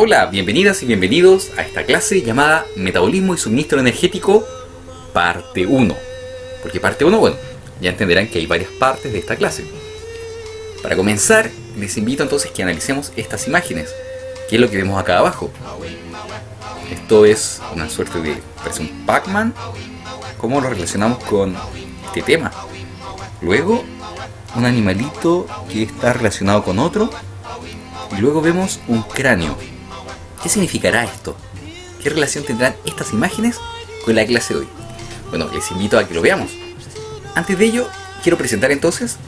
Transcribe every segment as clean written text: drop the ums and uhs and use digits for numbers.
Hola, bienvenidas y bienvenidos a esta clase llamada Metabolismo y Suministro Energético, parte 1. Porque parte 1, bueno, ya entenderán que hay varias partes de esta clase. Para comenzar, les invito entonces que analicemos estas imágenes, que es lo que vemos acá abajo. Esto es una suerte de, parece un Pac-Man. ¿Cómo lo relacionamos con este tema? Luego, un animalito que está relacionado con otro. Y luego vemos un cráneo. ¿Qué significará esto? ¿Qué relación tendrán estas imágenes con la clase de hoy? Bueno, les invito a que lo veamos. Antes de ello, quiero presentar entonces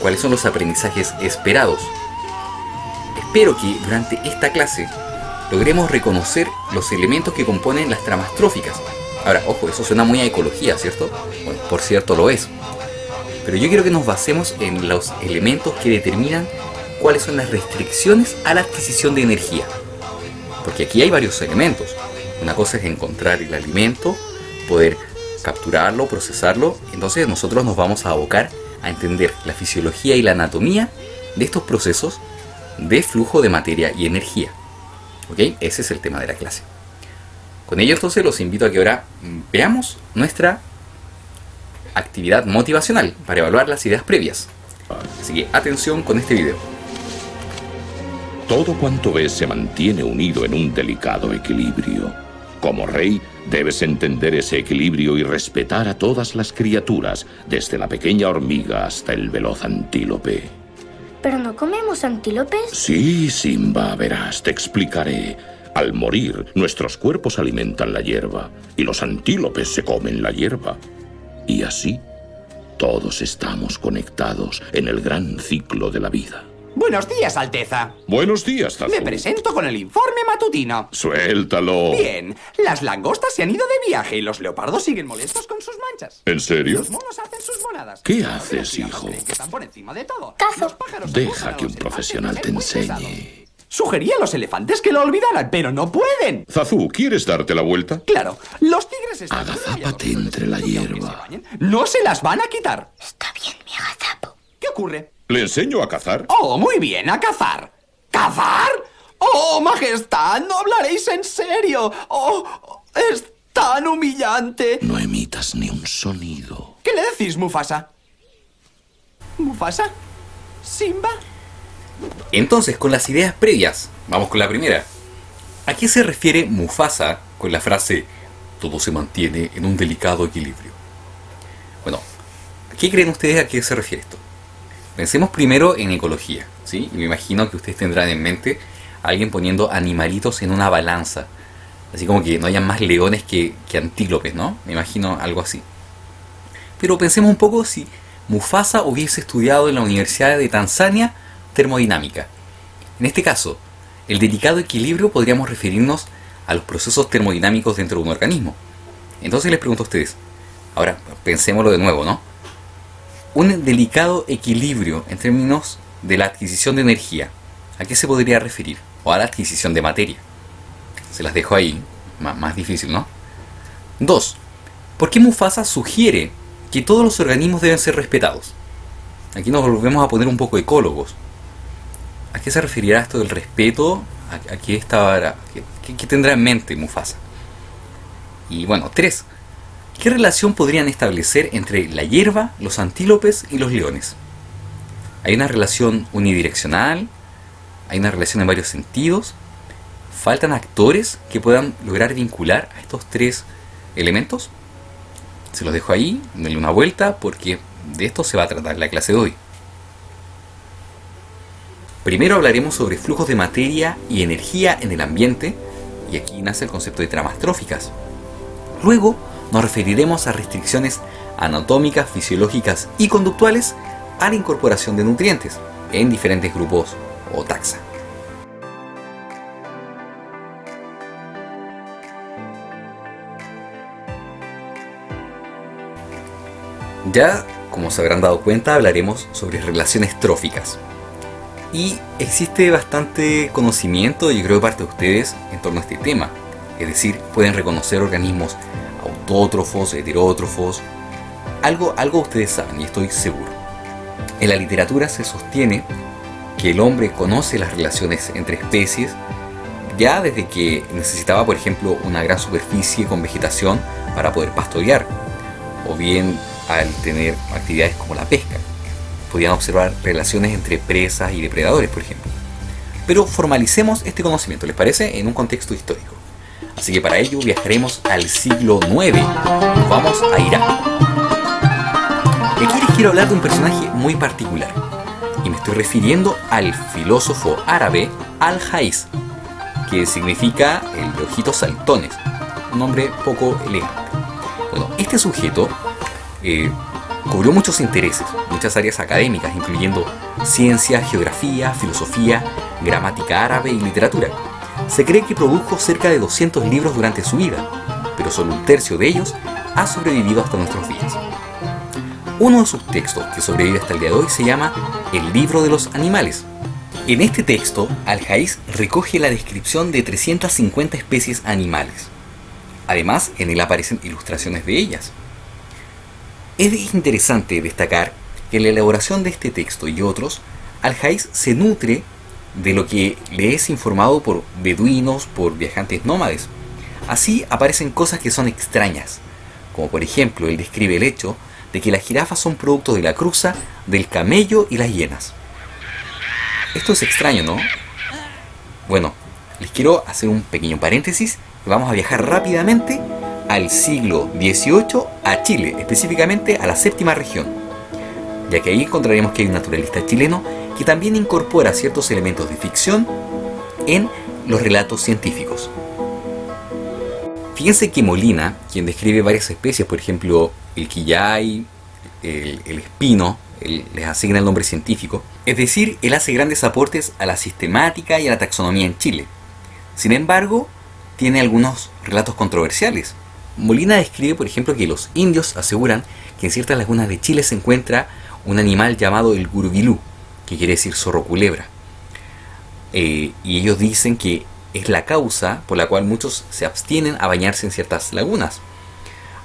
cuáles son los aprendizajes esperados. Espero que durante esta clase logremos reconocer los elementos que componen las tramas tróficas. Ahora, ojo, eso suena muy a ecología, ¿cierto? Bueno, por cierto lo es. Pero yo quiero que nos basemos en los elementos que determinan cuáles son las restricciones a la adquisición de energía. Porque aquí hay varios elementos. Una cosa es encontrar el alimento, poder capturarlo, procesarlo. Entonces nosotros nos vamos a abocar a entender la fisiología y la anatomía de estos procesos de flujo de materia y energía. ¿Ok? Ese es el tema de la clase. Con ello entonces los invito a que ahora veamos nuestra actividad motivacional para evaluar las ideas previas. Así que atención con este video. Todo cuanto ves se mantiene unido en un delicado equilibrio. Como rey, debes entender ese equilibrio y respetar a todas las criaturas, desde la pequeña hormiga hasta el veloz antílope. ¿Pero no comemos antílopes? Sí, Simba, verás, te explicaré. Al morir, nuestros cuerpos alimentan la hierba, y los antílopes se comen la hierba. Y así, todos estamos conectados en el gran ciclo de la vida. Buenos días, Alteza. Buenos días, Zazu. Me presento con el informe matutino. Suéltalo. Bien, las langostas se han ido de viaje y los leopardos siguen molestos con sus manchas. ¿En serio? Los monos hacen sus monadas. ¿Qué Los haces, jirafa hijo? creen que están por encima de todo. Cazo. Los pájaros acusan Deja a que los un profesional te elefantes de ser muy enseñe. pesados. Sugerí a los elefantes que lo olvidaran, pero no pueden. Zazu, ¿quieres darte la vuelta? Claro, los tigres están... Agazápate entre la hierba. No se las van a quitar. Está bien, mi agazapo. ¿Qué ocurre? ¿Le enseño a cazar? Oh, muy bien, a cazar. ¿Cazar? ¡Oh, majestad! ¡No hablaréis en serio! ¡Oh, es tan humillante! No emitas ni un sonido. ¿Qué le decís, Mufasa? ¿Mufasa? ¿Simba? Entonces, con las ideas previas, vamos con la primera. ¿A qué se refiere Mufasa con la frase "todo se mantiene en un delicado equilibrio"? Bueno, ¿qué creen ustedes a qué se refiere esto? Pensemos primero en ecología, ¿sí? Y me imagino que ustedes tendrán en mente a alguien poniendo animalitos en una balanza. Así como que no hayan más leones que antílopes, ¿no? Me imagino algo así. Pero pensemos un poco si Mufasa hubiese estudiado en la Universidad de Tanzania termodinámica. En este caso, el delicado equilibrio podríamos referirnos a los procesos termodinámicos dentro de un organismo. Entonces les pregunto a ustedes, ahora pensémoslo de nuevo, ¿no? Un delicado equilibrio en términos de la adquisición de energía, ¿a qué se podría referir? O a la adquisición de materia. Se las dejo ahí, más difícil, ¿no? 2. ¿Por qué Mufasa sugiere que todos los organismos deben ser respetados? Aquí nos volvemos a poner un poco ecólogos. ¿A qué se referirá esto del respeto? ¿A qué estaba, qué tendrá en mente Mufasa? Y bueno, 3. ¿Qué relación podrían establecer entre la hierba, los antílopes y los leones? ¿Hay una relación unidireccional? ¿Hay una relación en varios sentidos? ¿Faltan actores que puedan lograr vincular a estos tres elementos? Se los dejo ahí, denle una vuelta porque de esto se va a tratar la clase de hoy. Primero hablaremos sobre flujos de materia y energía en el ambiente, y aquí nace el concepto de tramas tróficas. Luego nos referiremos a restricciones anatómicas, fisiológicas y conductuales a la incorporación de nutrientes en diferentes grupos o taxa. Ya, como se habrán dado cuenta, hablaremos sobre relaciones tróficas. Y existe bastante conocimiento, yo creo, de parte de ustedes en torno a este tema. Es decir, pueden reconocer organismos autótrofos, heterótrofos. Algo ustedes saben y estoy seguro. En la literatura se sostiene que el hombre conoce las relaciones entre especies ya desde que necesitaba, por ejemplo, una gran superficie con vegetación para poder pastorear, o bien al tener actividades como la pesca. Podían observar relaciones entre presas y depredadores, por ejemplo. Pero formalicemos este conocimiento, ¿les parece?, en un contexto histórico. Así que para ello viajaremos al siglo IX. Nos vamos a Irak. Y aquí les quiero hablar de un personaje muy particular. Y me estoy refiriendo al filósofo árabe Al-Jaiz, que significa el de ojitos saltones. Un nombre poco elegante. Bueno, este sujeto cubrió muchos intereses, muchas áreas académicas, incluyendo ciencia, geografía, filosofía, gramática árabe y literatura. Se cree que produjo cerca de 200 libros durante su vida, pero solo un tercio de ellos ha sobrevivido hasta nuestros días. Uno de sus textos que sobrevive hasta el día de hoy se llama El libro de los animales. En este texto, Al-Jaiz recoge la descripción de 350 especies animales. Además, en él aparecen ilustraciones de ellas. Es interesante destacar que en la elaboración de este texto y otros, Al-Jaiz se nutre de lo que le es informado por beduinos, por viajantes nómades. Así aparecen cosas que son extrañas, como por ejemplo él describe el hecho de que las jirafas son producto de la cruza del camello y las hienas. Esto es extraño, ¿no? Bueno, les quiero hacer un pequeño paréntesis y vamos a viajar rápidamente al siglo XVIII a Chile, específicamente a la séptima región, ya que ahí encontraremos que hay un naturalista chileno que también incorpora ciertos elementos de ficción en los relatos científicos. Fíjense que Molina, quien describe varias especies, por ejemplo el quillay, el espino, él les asigna el nombre científico, es decir, él hace grandes aportes a la sistemática y a la taxonomía en Chile. Sin embargo, tiene algunos relatos controversiales. Molina describe, por ejemplo, que los indios aseguran que en ciertas lagunas de Chile se encuentra un animal llamado el gurubilú, que quiere decir zorro culebra. Y ellos dicen que es la causa por la cual muchos se abstienen a bañarse en ciertas lagunas.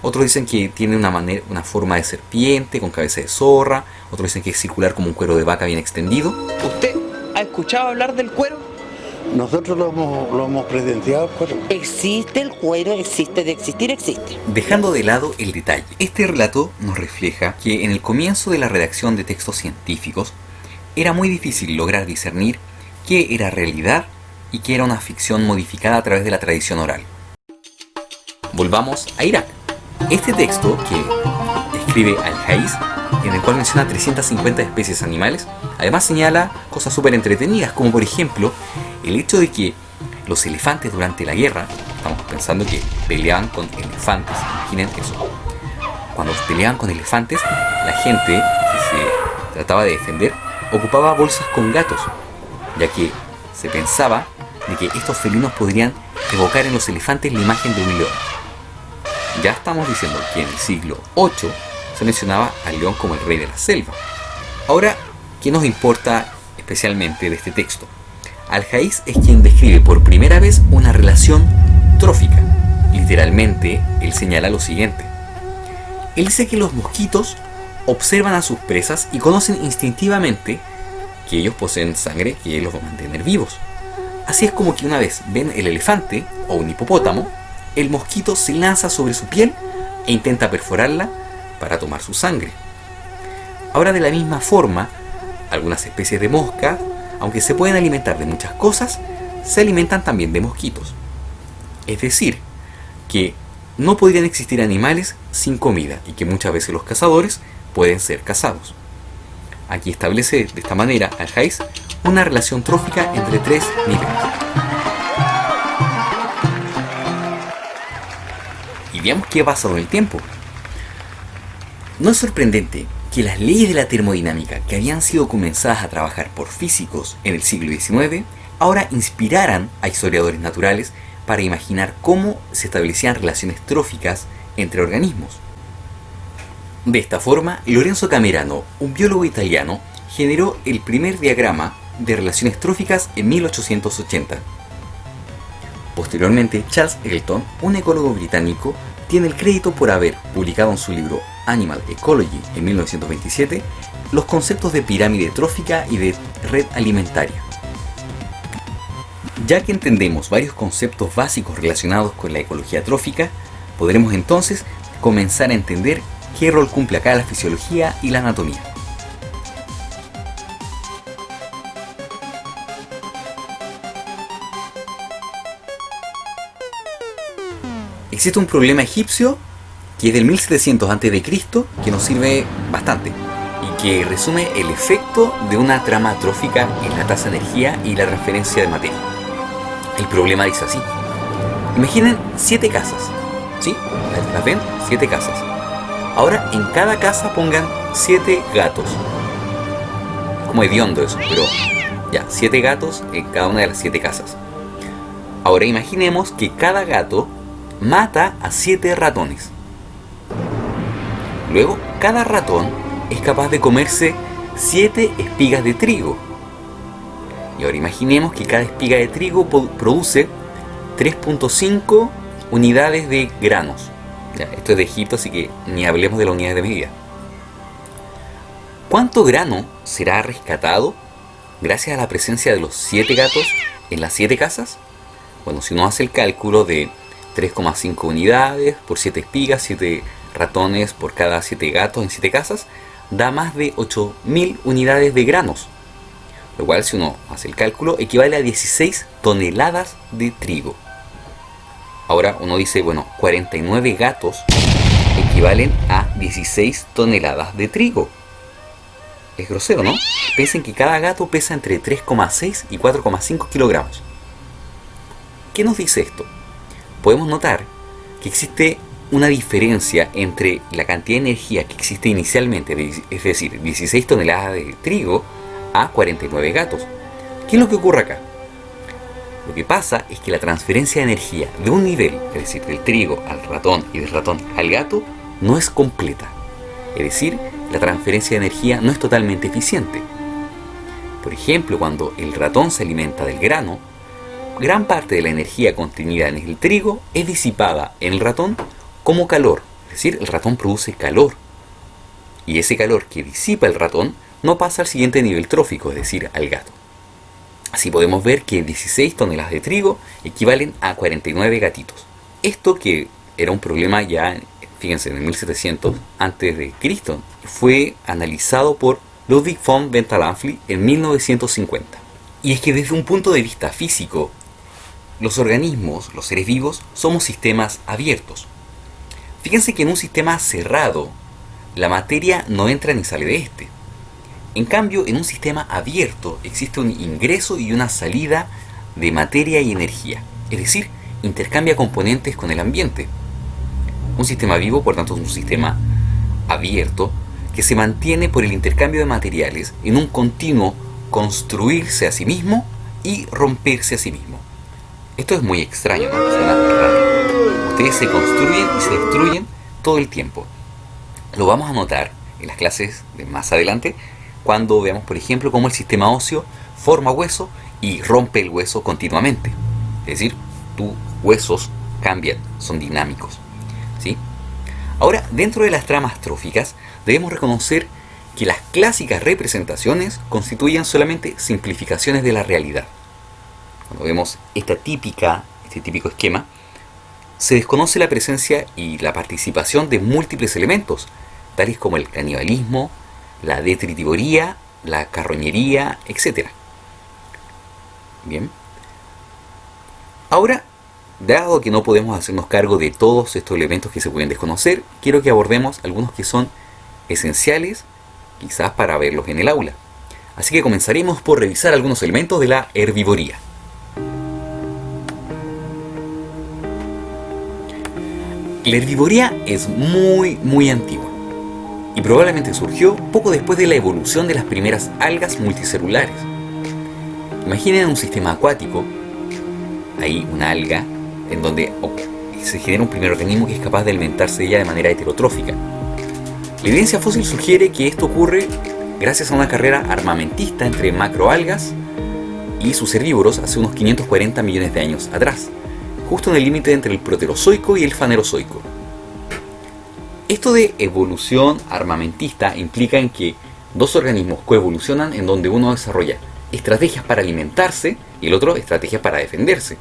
Otros dicen que tiene una forma de serpiente con cabeza de zorra. Otros dicen que es circular como un cuero de vaca bien extendido. ¿Usted ha escuchado hablar del cuero? Nosotros lo hemos presenciado, pero... Existe el cuero, existe, de existir existe. Dejando de lado el detalle, este relato nos refleja que en el comienzo de la redacción de textos científicos era muy difícil lograr discernir qué era realidad y qué era una ficción modificada a través de la tradición oral. Volvamos a Irak. Este texto que escribe Al-Jaiz, en el cual menciona 350 especies animales, además señala cosas súper entretenidas, como por ejemplo el hecho de que los elefantes durante la guerra, estamos pensando que peleaban con elefantes, imaginen eso. Cuando peleaban con elefantes, la gente que se trataba de defender ocupaba bolsas con gatos, ya que se pensaba de que estos felinos podrían evocar en los elefantes la imagen de un león. Ya estamos diciendo que en el siglo VIII se mencionaba al león como el rey de la selva. Ahora, ¿qué nos importa especialmente de este texto? Al-Jaiz es quien describe por primera vez una relación trófica. Literalmente, él señala lo siguiente. Él dice que los mosquitos observan a sus presas y conocen instintivamente que ellos poseen sangre que los va a mantener vivos. Así es como que una vez ven el elefante o un hipopótamo, el mosquito se lanza sobre su piel e intenta perforarla para tomar su sangre. Ahora, de la misma forma, algunas especies de mosca, aunque se pueden alimentar de muchas cosas, se alimentan también de mosquitos. Es decir, que no podrían existir animales sin comida y que muchas veces los cazadores pueden ser cazados. Aquí establece de esta manera Al-Jaiz una relación trófica entre tres niveles. Y veamos qué ha pasado en el tiempo. No es sorprendente que las leyes de la termodinámica que habían sido comenzadas a trabajar por físicos en el siglo XIX ahora inspiraran a historiadores naturales para imaginar cómo se establecían relaciones tróficas entre organismos. De esta forma, Lorenzo Camerano, un biólogo italiano, generó el primer diagrama de relaciones tróficas en 1880. Posteriormente, Charles Elton, un ecólogo británico, tiene el crédito por haber publicado en su libro Animal Ecology en 1927 los conceptos de pirámide trófica y de red alimentaria. Ya que entendemos varios conceptos básicos relacionados con la ecología trófica, podremos entonces comenzar a entender qué rol cumple acá la fisiología y la anatomía. Existe un problema egipcio que es del 1700 a.C. que nos sirve bastante y que resume el efecto de una trama trófica en la tasa de energía y la transferencia de materia. El problema dice así: imaginen 7 casas, ¿sí? ¿Las ven? 7 casas. Ahora en cada casa pongan 7 gatos. Es como hediondo eso, pero ya, 7 gatos en cada una de las 7 casas. Ahora imaginemos que cada gato mata a 7 ratones. Luego, cada ratón es capaz de comerse 7 espigas de trigo. Y ahora imaginemos que cada espiga de trigo produce 3.5 unidades de granos. Ya, esto es de Egipto, así que ni hablemos de la unidad de medida. ¿Cuánto grano será rescatado gracias a la presencia de los 7 gatos en las 7 casas? Bueno, si uno hace el cálculo de 3,5 unidades por 7 espigas, 7 ratones por cada 7 gatos en 7 casas, da más de 8.000 unidades de granos. Lo cual, si uno hace el cálculo, equivale a 16 toneladas de trigo. Ahora uno dice, bueno, 49 gatos equivalen a 16 toneladas de trigo. Es grosero, ¿no? Piensen que cada gato pesa entre 3,6 y 4,5 kilogramos. ¿Qué nos dice esto? Podemos notar que existe una diferencia entre la cantidad de energía que existe inicialmente, es decir, 16 toneladas de trigo, a 49 gatos. ¿Qué es lo que ocurre acá? Lo que pasa es que la transferencia de energía de un nivel, es decir, del trigo al ratón y del ratón al gato, no es completa. Es decir, la transferencia de energía no es totalmente eficiente. Por ejemplo, cuando el ratón se alimenta del grano, gran parte de la energía contenida en el trigo es disipada en el ratón como calor. Es decir, el ratón produce calor. Y ese calor que disipa el ratón no pasa al siguiente nivel trófico, es decir, al gato. Así podemos ver que 16 toneladas de trigo equivalen a 49 gatitos. Esto, que era un problema ya, fíjense, en el 1700 a.C., fue analizado por Ludwig von Benthalamphy en 1950. Y es que desde un punto de vista físico, los organismos, los seres vivos, somos sistemas abiertos. Fíjense que en un sistema cerrado, la materia no entra ni sale de este. En cambio, en un sistema abierto existe un ingreso y una salida de materia y energía. Es decir, intercambia componentes con el ambiente. Un sistema vivo, por tanto, es un sistema abierto que se mantiene por el intercambio de materiales en un continuo construirse a sí mismo y romperse a sí mismo. Esto es muy extraño, ¿no? Suena raro. Ustedes se construyen y se destruyen todo el tiempo. Lo vamos a notar en las clases de más adelante, cuando veamos, por ejemplo, cómo el sistema óseo forma hueso y rompe el hueso continuamente. Es decir, tus huesos cambian, son dinámicos, ¿sí? Ahora, dentro de las tramas tróficas, debemos reconocer que las clásicas representaciones constituyen solamente simplificaciones de la realidad. Cuando vemos este típico esquema, se desconoce la presencia y la participación de múltiples elementos, tales como el canibalismo, la detritivoría, la carroñería, etc. Bien. Ahora, dado que no podemos hacernos cargo de todos estos elementos que se pueden desconocer, quiero que abordemos algunos que son esenciales, quizás para verlos en el aula. Así que comenzaremos por revisar algunos elementos de la herbivoría. La herbivoría es muy antigua y probablemente surgió poco después de la evolución de las primeras algas multicelulares. Imaginen un sistema acuático, hay una alga en donde se genera un primer organismo que es capaz de alimentarse de ella de manera heterotrófica. La evidencia fósil sugiere que esto ocurre gracias a una carrera armamentista entre macroalgas y sus herbívoros hace unos 540 millones de años atrás, justo en el límite entre el proterozoico y el fanerozoico. Esto de evolución armamentista implica en que dos organismos coevolucionan en donde uno desarrolla estrategias para alimentarse y el otro estrategias para defenderse.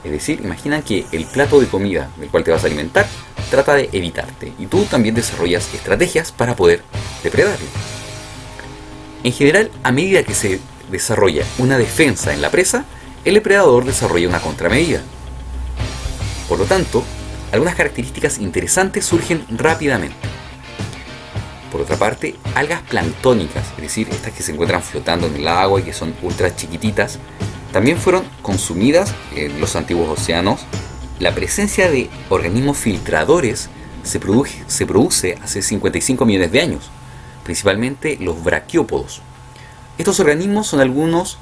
Es decir, imagina que el plato de comida del cual te vas a alimentar trata de evitarte y tú también desarrollas estrategias para poder depredarlo. En general, a medida que se desarrolla una defensa en la presa, el depredador desarrolla una contramedida. Por lo tanto, algunas características interesantes surgen rápidamente. Por otra parte, algas planctónicas, es decir, estas que se encuentran flotando en el agua y que son ultra chiquititas, también fueron consumidas en los antiguos océanos. La presencia de organismos filtradores se produce hace 55 millones de años, principalmente los braquiópodos. Estos organismos son algunos,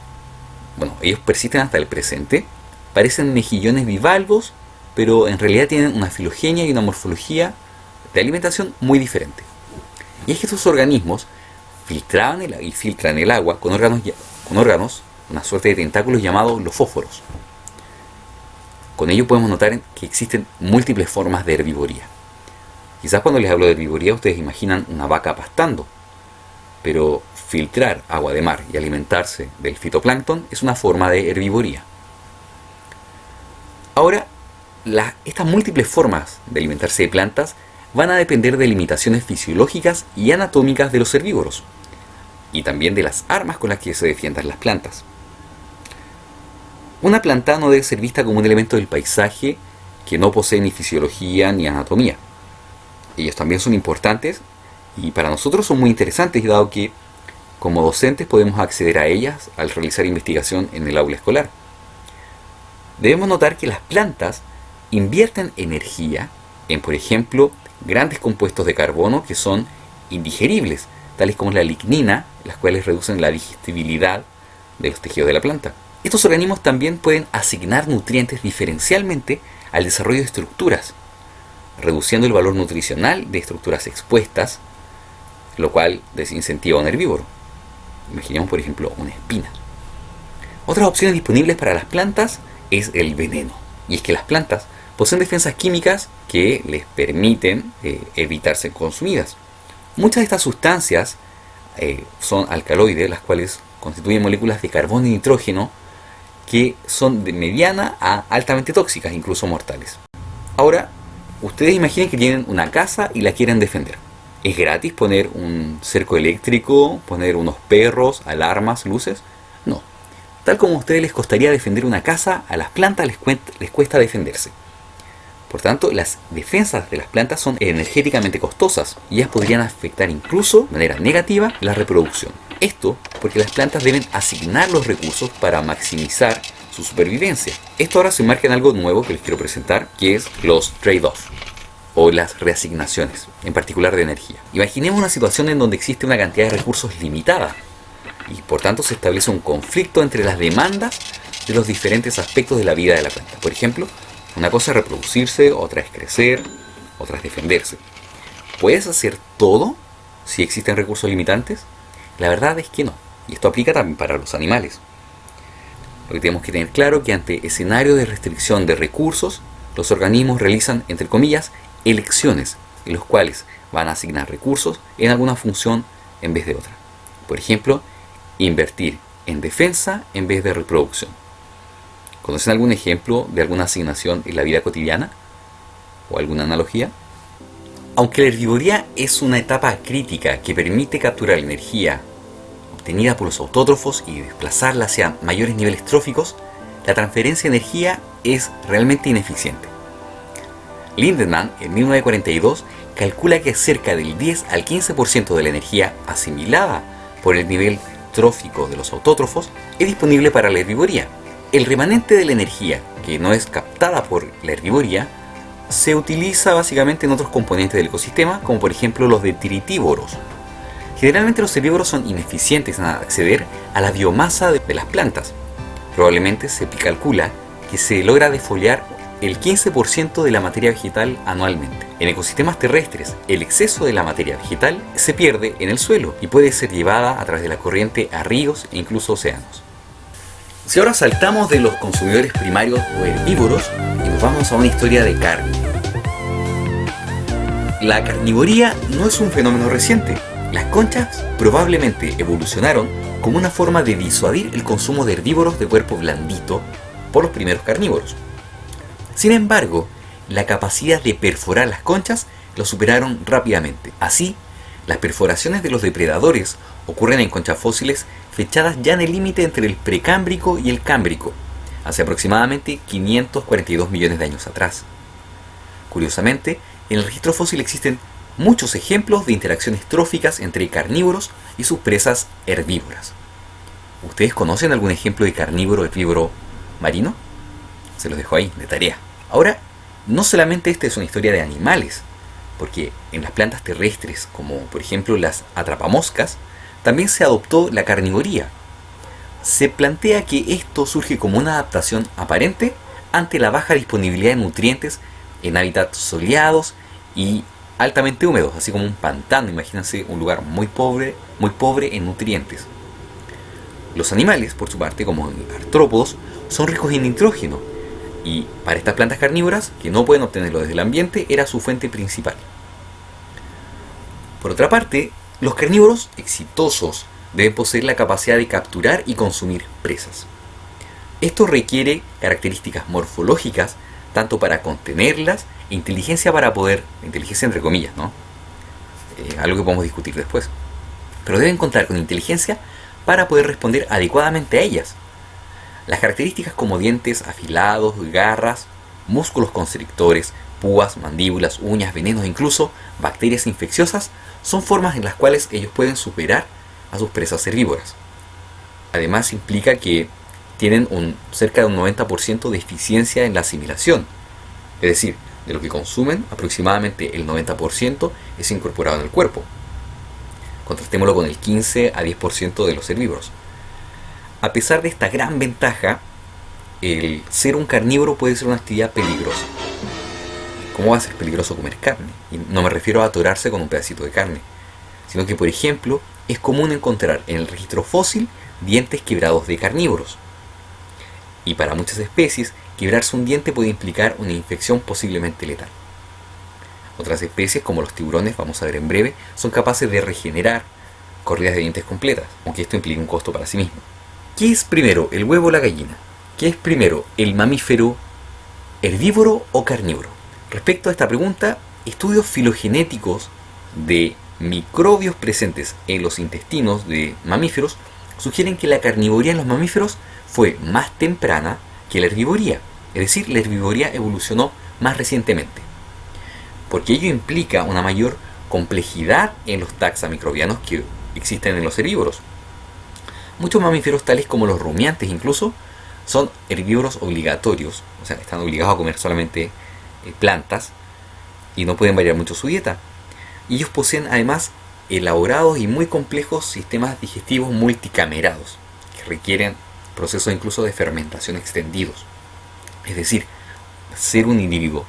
ellos persisten hasta el presente, parecen mejillones bivalvos, pero en realidad tienen una filogenia y una morfología de alimentación muy diferente. Y es que estos organismos filtran el agua con órganos, una suerte de tentáculos llamados los fósforos. Con ello podemos notar que existen múltiples formas de herbivoría. Quizás cuando les hablo de herbivoría ustedes imaginan una vaca pastando, pero filtrar agua de mar y alimentarse del fitoplancton es una forma de herbivoría. Ahora, estas múltiples formas de alimentarse de plantas van a depender de limitaciones fisiológicas y anatómicas de los herbívoros, y también de las armas con las que se defiendan las plantas. Una planta no debe ser vista como un elemento del paisaje que no posee ni fisiología ni anatomía. Ellos también son importantes y para nosotros son muy interesantes, dado que como docentes podemos acceder a ellas al realizar investigación en el aula escolar. Debemos notar que las plantas invierten energía en, por ejemplo, grandes compuestos de carbono que son indigeribles, tales como la lignina, las cuales reducen la digestibilidad de los tejidos de la planta. Estos organismos también pueden asignar nutrientes diferencialmente al desarrollo de estructuras, reduciendo el valor nutricional de estructuras expuestas, lo cual desincentiva a un herbívoro. Imaginemos, por ejemplo, una espina. Otras opciones disponibles para las plantas es el veneno. Y es que las plantas poseen defensas químicas que les permiten evitar ser consumidas. Muchas de estas sustancias son alcaloides, las cuales constituyen moléculas de carbono y nitrógeno que son de mediana a altamente tóxicas, incluso mortales. Ahora, ustedes imaginen que tienen una casa y la quieren defender. ¿Es gratis poner un cerco eléctrico, poner unos perros, alarmas, luces? No. Tal como a ustedes les costaría defender una casa, a las plantas les cuesta defenderse. Por tanto, las defensas de las plantas son energéticamente costosas y ellas podrían afectar incluso de manera negativa la reproducción. Esto porque las plantas deben asignar los recursos para maximizar su supervivencia. Esto ahora se enmarca en algo nuevo que les quiero presentar, que es los trade-off o las reasignaciones, en particular de energía. Imaginemos una situación en donde existe una cantidad de recursos limitada y por tanto se establece un conflicto entre las demandas de los diferentes aspectos de la vida de la planta. Por ejemplo, una cosa es reproducirse, otra es crecer, otra es defenderse. ¿Puedes hacer todo si existen recursos limitantes? La verdad es que no, y esto aplica también para los animales. Lo que tenemos que tener claro es que ante escenarios de restricción de recursos, los organismos realizan, entre comillas, elecciones, en los cuales van a asignar recursos en alguna función en vez de otra. Por ejemplo, invertir en defensa en vez de reproducción. ¿Conocen algún ejemplo de alguna asignación en la vida cotidiana? ¿O alguna analogía? Aunque la herbivoría es una etapa crítica que permite capturar energía obtenida por los autótrofos y desplazarla hacia mayores niveles tróficos, la transferencia de energía es realmente ineficiente. Lindemann, en 1942, calcula que cerca del 10 al 15% de la energía asimilada por el nivel trófico de los autótrofos es disponible para la herbivoría. El remanente de la energía que no es captada por la herbivoría se utiliza básicamente en otros componentes del ecosistema, como por ejemplo los detritívoros. Generalmente los herbívoros son ineficientes en acceder a la biomasa de las plantas. Probablemente se calcula que se logra defoliar el 15% de la materia vegetal anualmente. En ecosistemas terrestres, el exceso de la materia vegetal se pierde en el suelo y puede ser llevada a través de la corriente a ríos e incluso océanos. Si ahora saltamos de los consumidores primarios o herbívoros y nos vamos a una historia de carne. La carnivoría no es un fenómeno reciente. Las conchas probablemente evolucionaron como una forma de disuadir el consumo de herbívoros de cuerpo blandito por los primeros carnívoros. Sin embargo, la capacidad de perforar las conchas lo superaron rápidamente. Así, las perforaciones de los depredadores ocurren en conchas fósiles fechadas ya en el límite entre el precámbrico y el cámbrico, hace aproximadamente 542 millones de años atrás. Curiosamente, en el registro fósil existen muchos ejemplos de interacciones tróficas entre carnívoros y sus presas herbívoras. ¿Ustedes conocen algún ejemplo de carnívoro herbívoro marino? Se los dejo ahí, de tarea. Ahora, no solamente esta es una historia de animales, porque en las plantas terrestres, como por ejemplo las atrapamoscas, también se adoptó la carnivoría. Se plantea que esto surge como una adaptación aparente ante la baja disponibilidad de nutrientes en hábitats soleados y altamente húmedos, así como un pantano. Imagínense un lugar muy pobre en nutrientes. Los animales, por su parte, como artrópodos, son ricos en nitrógeno, y para estas plantas carnívoras, que no pueden obtenerlo desde el ambiente, era su fuente principal. Por otra parte, los carnívoros exitosos deben poseer la capacidad de capturar y consumir presas. Esto requiere características morfológicas, tanto para contenerlas e inteligencia para poder, inteligencia entre comillas, ¿no? Algo que podemos discutir después. Pero deben contar con inteligencia para poder responder adecuadamente a ellas. Las características como dientes afilados, garras, músculos constrictores, púas, mandíbulas, uñas, venenos e incluso bacterias infecciosas son formas en las cuales ellos pueden superar a sus presas herbívoras. Además implica que tienen cerca de un 90% de eficiencia en la asimilación. Es decir, de lo que consumen, aproximadamente el 90% es incorporado en el cuerpo. Contrastémoslo con el 15 a 10% de los herbívoros. A pesar de esta gran ventaja, el ser un carnívoro puede ser una actividad peligrosa. ¿Cómo va a ser peligroso comer carne? Y no me refiero a atorarse con un pedacito de carne, sino que, por ejemplo, es común encontrar en el registro fósil dientes quebrados de carnívoros. Y para muchas especies, quebrarse un diente puede implicar una infección posiblemente letal. Otras especies, como los tiburones, vamos a ver en breve, son capaces de regenerar corridas de dientes completas, aunque esto implica un costo para sí mismo. ¿Qué es primero, el huevo o la gallina? ¿Qué es primero, el mamífero herbívoro o carnívoro? Respecto a esta pregunta, estudios filogenéticos de microbios presentes en los intestinos de mamíferos sugieren que la carnivoría en los mamíferos fue más temprana que la herbivoría, es decir, la herbivoría evolucionó más recientemente, porque ello implica una mayor complejidad en los taxa microbianos que existen en los herbívoros. Muchos mamíferos, tales como los rumiantes incluso, son herbívoros obligatorios, o sea, están obligados a comer solamente plantas y no pueden variar mucho su dieta. Y ellos poseen además elaborados y muy complejos sistemas digestivos multicamerados que requieren procesos incluso de fermentación extendidos. Es decir, ser un individuo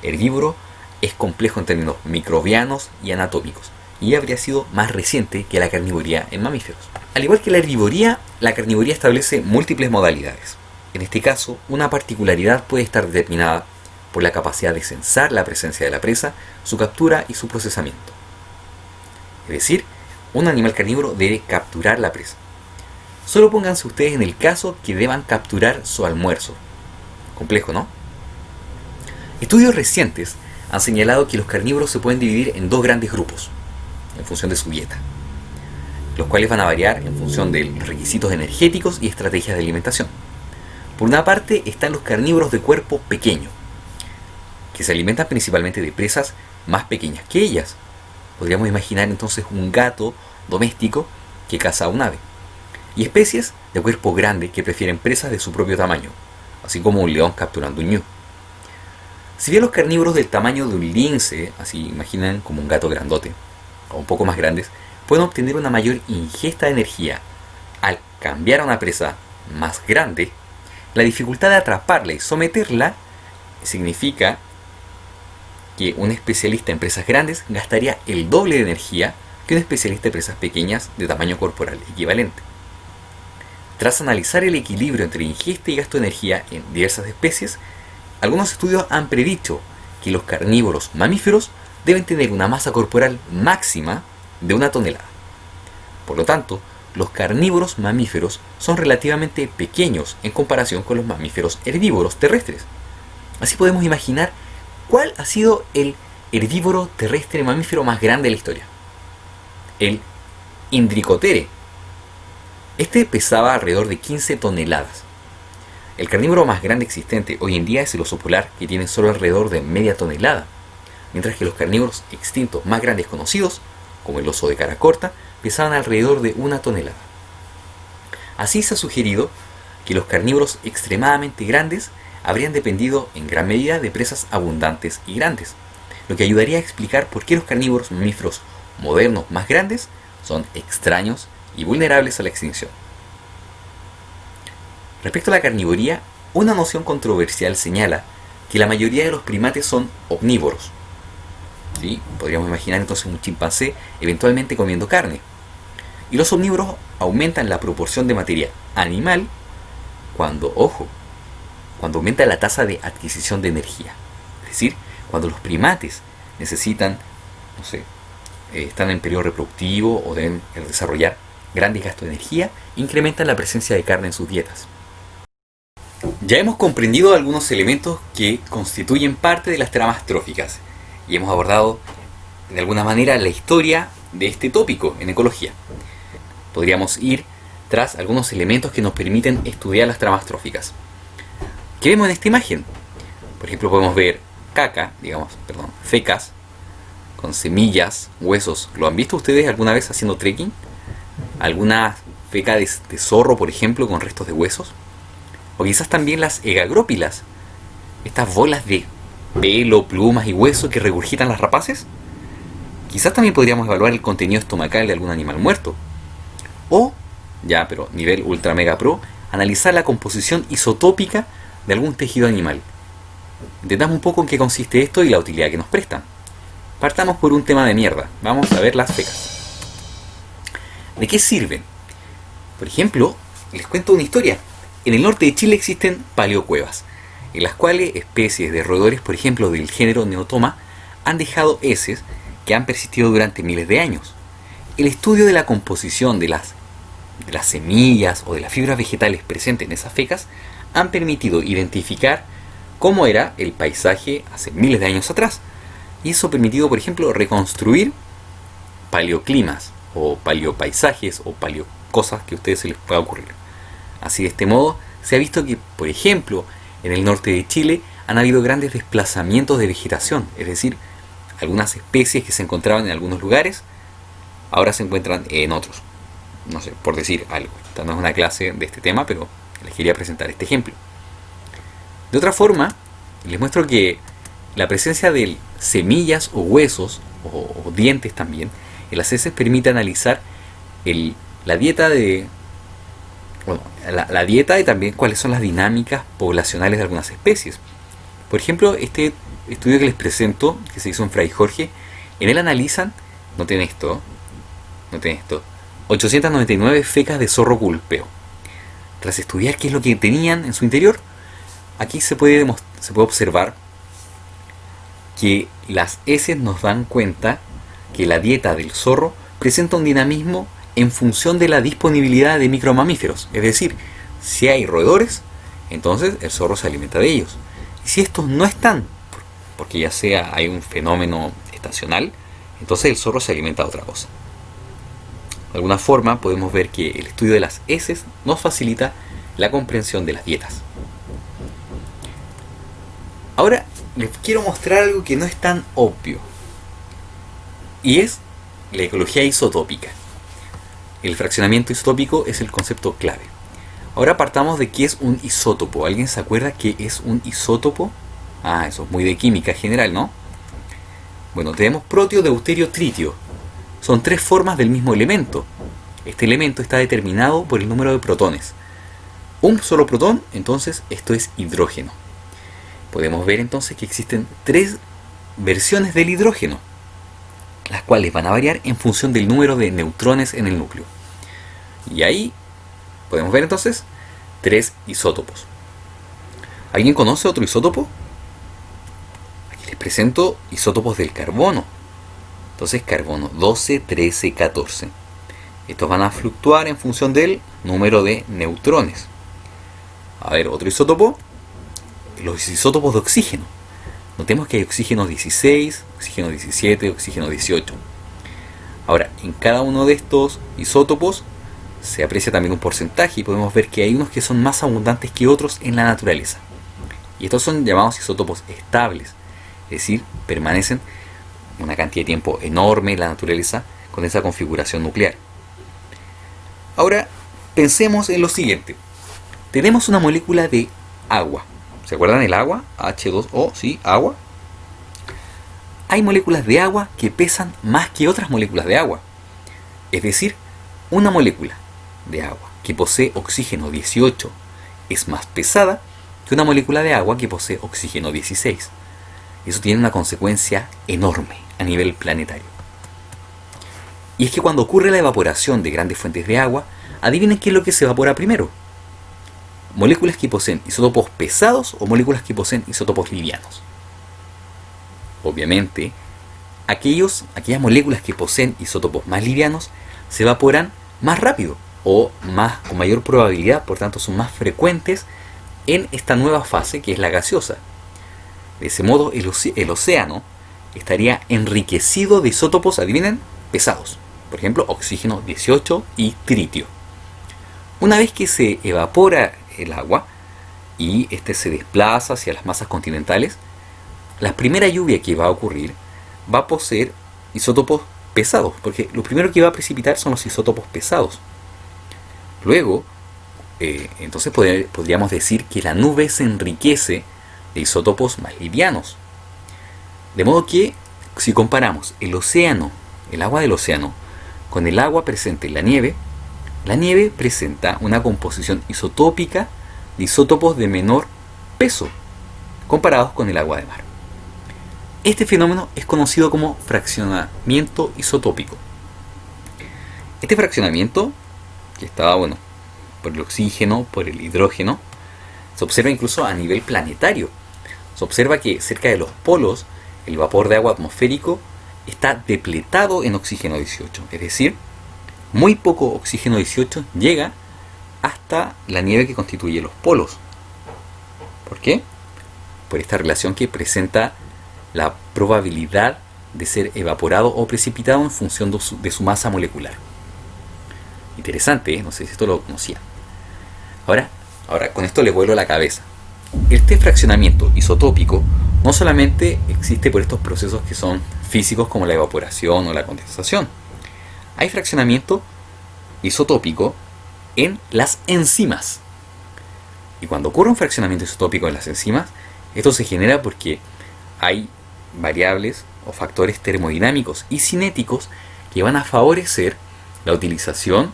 herbívoro es complejo en términos microbianos y anatómicos, y habría sido más reciente que la carnivoría en mamíferos. Al igual que la herbivoría, la carnivoría establece múltiples modalidades. En este caso, una particularidad puede estar determinada por la capacidad de censar la presencia de la presa, su captura y su procesamiento. Es decir, un animal carnívoro debe capturar la presa. Solo pónganse ustedes en el caso que deban capturar su almuerzo. Complejo, ¿no? Estudios recientes han señalado que los carnívoros se pueden dividir en dos grandes grupos, en función de su dieta, los cuales van a variar en función de los requisitos energéticos y estrategias de alimentación. Por una parte están los carnívoros de cuerpo pequeño, que se alimentan principalmente de presas más pequeñas que ellas. Podríamos imaginar entonces un gato doméstico que caza a un ave. Y especies de cuerpo grande que prefieren presas de su propio tamaño, así como un león capturando un ñu. Si bien los carnívoros del tamaño de un lince, así imaginan como un gato grandote, o un poco más grandes, pueden obtener una mayor ingesta de energía al cambiar a una presa más grande, la dificultad de atraparla y someterla significa que un especialista en presas grandes gastaría el doble de energía que un especialista en presas pequeñas de tamaño corporal equivalente. Tras analizar el equilibrio entre ingesta y gasto de energía en diversas especies, algunos estudios han predicho que los carnívoros mamíferos deben tener una masa corporal máxima de 1 tonelada. Por lo tanto, los carnívoros mamíferos son relativamente pequeños en comparación con los mamíferos herbívoros terrestres. Así podemos imaginar cuál ha sido el herbívoro terrestre mamífero más grande de la historia. El Indricotere. Este pesaba alrededor de 15 toneladas. El carnívoro más grande existente hoy en día es el oso polar, que tiene solo alrededor de media tonelada, mientras que los carnívoros extintos más grandes conocidos, como el oso de cara corta, pesaban alrededor de 1 tonelada. Así se ha sugerido que los carnívoros extremadamente grandes habrían dependido en gran medida de presas abundantes y grandes, lo que ayudaría a explicar por qué los carnívoros mamíferos modernos más grandes son extraños y vulnerables a la extinción. Respecto a la carnivoría, una noción controversial señala que la mayoría de los primates son omnívoros. ¿Sí? Podríamos imaginar entonces un chimpancé eventualmente comiendo carne. Y los omnívoros aumentan la proporción de materia animal cuando aumenta la tasa de adquisición de energía. Es decir, cuando los primates necesitan, están en periodo reproductivo o deben desarrollar grandes gastos de energía, incrementan la presencia de carne en sus dietas. Ya hemos comprendido algunos elementos que constituyen parte de las tramas tróficas y hemos abordado de alguna manera la historia de este tópico en ecología. Podríamos ir tras algunos elementos que nos permiten estudiar las tramas tróficas. ¿Qué vemos en esta imagen? Por ejemplo, podemos ver fecas con semillas, huesos. ¿Lo han visto ustedes alguna vez haciendo trekking? ¿Alguna feca de zorro, por ejemplo, con restos de huesos? O quizás también las egagrópilas, estas bolas de pelo, plumas y hueso que regurgitan las rapaces. Quizás también podríamos evaluar el contenido estomacal de algún animal muerto. O, pero nivel ultra mega pro, analizar la composición isotópica de algún tejido animal. Entendamos un poco en qué consiste esto y la utilidad que nos prestan. Partamos por un tema de mierda. Vamos a ver las fecas. ¿De qué sirven? Por ejemplo, les cuento una historia. En el norte de Chile existen paleocuevas, en las cuales especies de roedores, por ejemplo del género Neotoma, han dejado heces que han persistido durante miles de años. El estudio de la composición de las semillas o de las fibras vegetales presentes en esas fecas han permitido identificar cómo era el paisaje hace miles de años atrás. Y eso ha permitido, por ejemplo, reconstruir paleoclimas o paleopaisajes o paleocosas que a ustedes se les pueda ocurrir. Así, de este modo, se ha visto que, por ejemplo, en el norte de Chile han habido grandes desplazamientos de vegetación, es decir, algunas especies que se encontraban en algunos lugares ahora se encuentran en otros. Por decir algo. Esta no es una clase de este tema, pero les quería presentar este ejemplo. De otra forma, les muestro que la presencia de semillas o huesos o dientes también en las heces permite analizar la dieta y también cuáles son las dinámicas poblacionales de algunas especies. Por ejemplo, este estudio que les presento, que se hizo en Fray Jorge, en él analizan, noten esto, 899 fecas de zorro culpeo. Tras estudiar qué es lo que tenían en su interior, aquí se puede observar que las heces nos dan cuenta que la dieta del zorro presenta un dinamismo en función de la disponibilidad de micromamíferos. Es decir, si hay roedores, entonces el zorro se alimenta de ellos. Y si estos no están, porque ya sea hay un fenómeno estacional, entonces el zorro se alimenta de otra cosa. De alguna forma podemos ver que el estudio de las heces nos facilita la comprensión de las dietas. Ahora les quiero mostrar algo que no es tan obvio, y es la ecología isotópica. El fraccionamiento isotópico es el concepto clave. Ahora partamos de qué es un isótopo. ¿Alguien se acuerda qué es un isótopo? Eso es muy de química general, ¿no? Bueno, tenemos proteo, deuterio, tritio. Son 3 formas del mismo elemento. Este elemento está determinado por el número de protones. Un solo protón, entonces esto es hidrógeno. Podemos ver entonces que existen 3 versiones del hidrógeno, las cuales van a variar en función del número de neutrones en el núcleo. Y ahí podemos ver entonces 3 isótopos. ¿Alguien conoce otro isótopo? Aquí les presento isótopos del carbono. Entonces carbono 12, 13, 14. Estos van a fluctuar en función del número de neutrones. A ver, otro isótopo, los isótopos de oxígeno. Notemos que hay oxígeno 16, oxígeno 17, oxígeno 18. Ahora, en cada uno de estos isótopos se aprecia también un porcentaje y podemos ver que hay unos que son más abundantes que otros en la naturaleza. Y estos son llamados isótopos estables, es decir, permanecen una cantidad de tiempo enorme en la naturaleza con esa configuración nuclear. Ahora, pensemos en lo siguiente. Tenemos una molécula de agua. ¿Se acuerdan del agua? H2O, sí, agua. Hay moléculas de agua que pesan más que otras moléculas de agua. Es decir, una molécula de agua que posee oxígeno 18 es más pesada que una molécula de agua que posee oxígeno 16. Eso tiene una consecuencia enorme a nivel planetario. Y es que cuando ocurre la evaporación de grandes fuentes de agua, adivinen qué es lo que se evapora primero. Moléculas que poseen isótopos pesados o moléculas que poseen isótopos livianos. Obviamente, aquellas moléculas que poseen isótopos más livianos se evaporan más rápido o con mayor probabilidad, por tanto son más frecuentes en esta nueva fase que es la gaseosa. De ese modo, el océano estaría enriquecido de isótopos, adivinen, pesados. Por ejemplo, oxígeno 18 y tritio. Una vez que se evapora el agua y este se desplaza hacia las masas continentales, la primera lluvia que va a ocurrir va a poseer isótopos pesados, porque lo primero que va a precipitar son los isótopos pesados. Luego, entonces podríamos decir que la nube se enriquece de isótopos más livianos. De modo que, si comparamos el océano, el agua del océano, con el agua presente en la nieve presenta una composición isotópica de isótopos de menor peso, comparados con el agua de mar. Este fenómeno es conocido como fraccionamiento isotópico. Este fraccionamiento, que está, por el oxígeno, por el hidrógeno, se observa incluso a nivel planetario. Se observa que cerca de los polos, el vapor de agua atmosférico está depletado en oxígeno 18, es decir, muy poco oxígeno 18 llega hasta la nieve que constituye los polos. ¿Por qué? Por esta relación que presenta la probabilidad de ser evaporado o precipitado en función de su masa molecular. Interesante, ¿eh? No sé si esto lo conocían. Ahora con esto les vuelo la cabeza. Este fraccionamiento isotópico no solamente existe por estos procesos que son físicos como la evaporación o la condensación. Hay fraccionamiento isotópico en las enzimas. Y cuando ocurre un fraccionamiento isotópico en las enzimas, esto se genera porque hay variables o factores termodinámicos y cinéticos que van a favorecer la utilización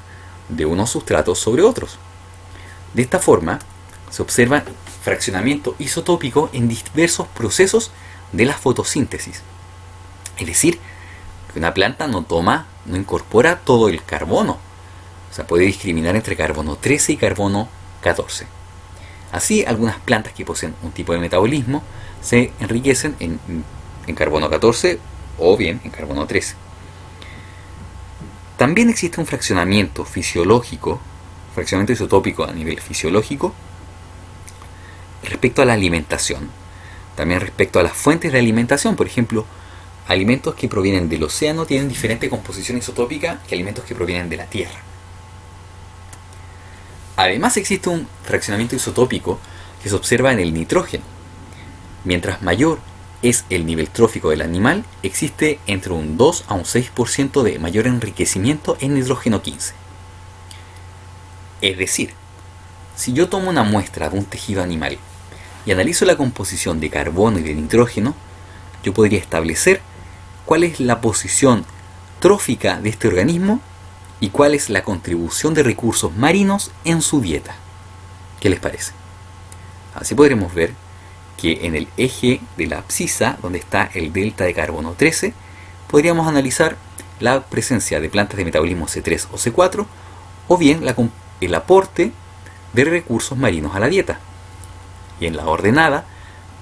de unos sustratos sobre otros. De esta forma, se observa fraccionamiento isotópico en diversos procesos de la fotosíntesis. Es decir, que una planta no incorpora todo el carbono. O sea, puede discriminar entre carbono 13 y carbono 14. Así, algunas plantas que poseen un tipo de metabolismo se enriquecen en carbono 14 o bien en carbono 13. También existe un fraccionamiento fisiológico, fraccionamiento isotópico a nivel fisiológico, respecto a la alimentación. También respecto a las fuentes de alimentación, por ejemplo, alimentos que provienen del océano tienen diferente composición isotópica que alimentos que provienen de la Tierra. Además existe un fraccionamiento isotópico que se observa en el nitrógeno. Mientras mayor es el nivel trófico del animal, existe entre un 2 a un 6% de mayor enriquecimiento en nitrógeno 15. Es decir, si yo tomo una muestra de un tejido animal y analizo la composición de carbono y de nitrógeno, yo podría establecer cuál es la posición trófica de este organismo y cuál es la contribución de recursos marinos en su dieta. ¿Qué les parece? Así podremos ver que en el eje de la abscisa, donde está el delta de carbono 13, podríamos analizar la presencia de plantas de metabolismo C3 o C4, o bien el aporte de recursos marinos a la dieta. Y en la ordenada,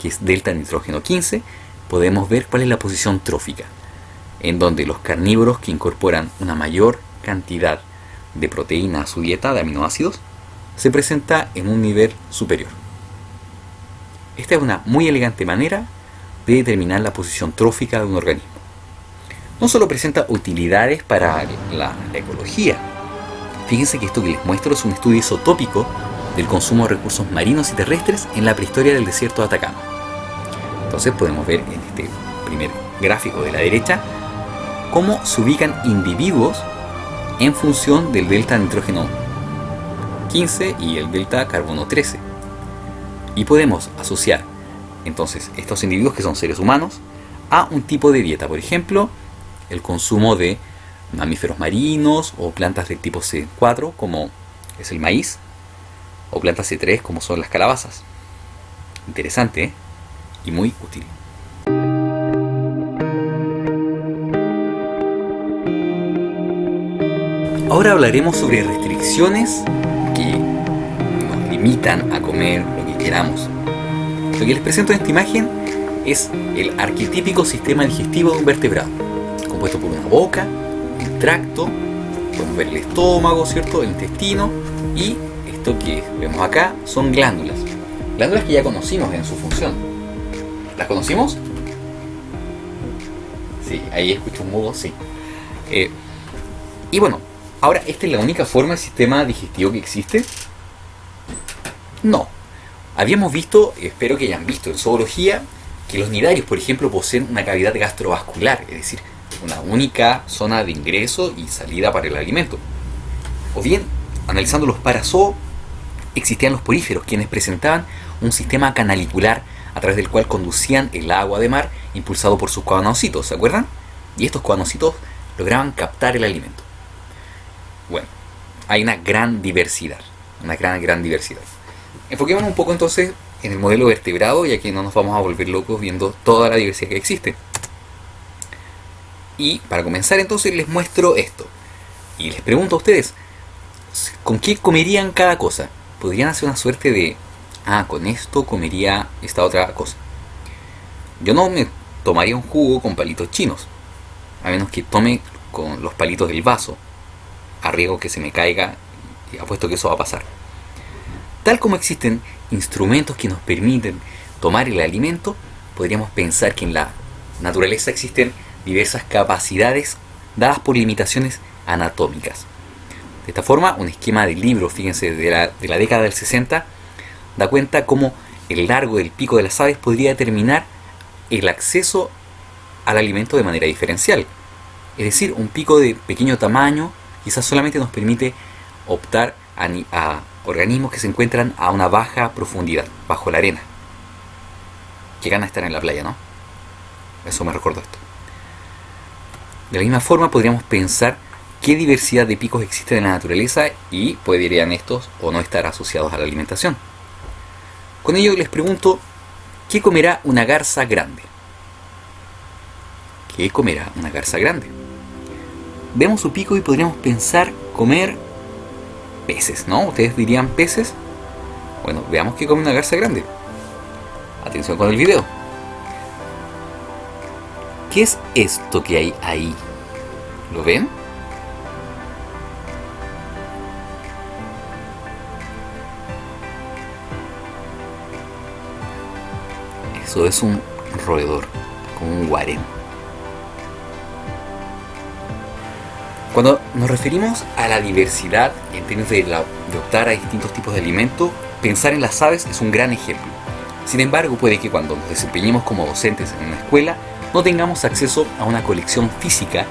que es delta nitrógeno 15, podemos ver cuál es la posición trófica, en donde los carnívoros que incorporan una mayor cantidad de proteína a su dieta de aminoácidos, se presenta en un nivel superior. Esta es una muy elegante manera de determinar la posición trófica de un organismo. No solo presenta utilidades para la ecología. Fíjense que esto que les muestro es un estudio isotópico del consumo de recursos marinos y terrestres en la prehistoria del desierto de Atacama. Entonces podemos ver en este primer gráfico de la derecha cómo se ubican individuos en función del delta nitrógeno 15 y el delta carbono 13. Y podemos asociar entonces estos individuos, que son seres humanos, a un tipo de dieta. Por ejemplo, el consumo de mamíferos marinos o plantas del tipo C4, como es el maíz, o plantas C3, como son las calabazas. Interesante, ¿eh? Y muy útil. Ahora hablaremos sobre restricciones que nos limitan a comer lo que queramos. Lo que les presento en esta imagen es el arquetípico sistema digestivo de un vertebrado, compuesto por una boca, un tracto, podemos ver el estómago, ¿cierto?, el intestino, y esto que vemos acá son glándulas. Glándulas que ya conocimos en su función. ¿Las conocimos? Sí, ahí escucho un mudo, sí. Y bueno, ahora, ¿esta es la única forma de sistema digestivo que existe? No. Habíamos visto, espero que hayan visto en zoología, que los nidarios, por ejemplo, poseen una cavidad gastrovascular, es decir, una única zona de ingreso y salida para el alimento. O bien, analizando los parazoos, existían los poríferos, quienes presentaban un sistema canalicular a través del cual conducían el agua de mar impulsado por sus coanocitos, ¿se acuerdan? Y estos coanocitos lograban captar el alimento. Bueno, hay una gran diversidad, una gran diversidad. Enfoquémonos un poco entonces en el modelo vertebrado, ya que no nos vamos a volver locos viendo toda la diversidad que existe. Y para comenzar entonces les muestro esto. Y les pregunto a ustedes, ¿con qué comerían cada cosa? ¿Podrían hacer una suerte de, con esto comería esta otra cosa? Yo no me tomaría un jugo con palitos chinos, a menos que tome con los palitos del vaso, a riesgo que se me caiga, y apuesto que eso va a pasar. Tal como existen instrumentos que nos permiten tomar el alimento, podríamos pensar que en la naturaleza existen diversas capacidades dadas por limitaciones anatómicas. De esta forma, un esquema de libro, fíjense, de la década del 60, da cuenta cómo el largo del pico de las aves podría determinar el acceso al alimento de manera diferencial. Es decir, un pico de pequeño tamaño quizás solamente nos permite optar a organismos que se encuentran a una baja profundidad, bajo la arena. Qué gana estar en la playa, ¿no? Eso me recordó esto. De la misma forma podríamos pensar qué diversidad de picos existe en la naturaleza y podrían estos o no estar asociados a la alimentación. Con ello les pregunto, ¿qué comerá una garza grande? ¿Qué comerá una garza grande? Vemos su pico y podríamos pensar comer peces, ¿no? ¿Ustedes dirían peces? Bueno, veamos qué come una garza grande. Atención con el video. ¿Qué es esto que hay ahí? ¿Lo ven? Eso es un roedor, como un guarén. Cuando nos referimos a la diversidad en términos de optar a distintos tipos de alimentos, pensar en las aves es un gran ejemplo. Sin embargo, puede que cuando nos desempeñemos como docentes en una escuela no tengamos acceso a una colección física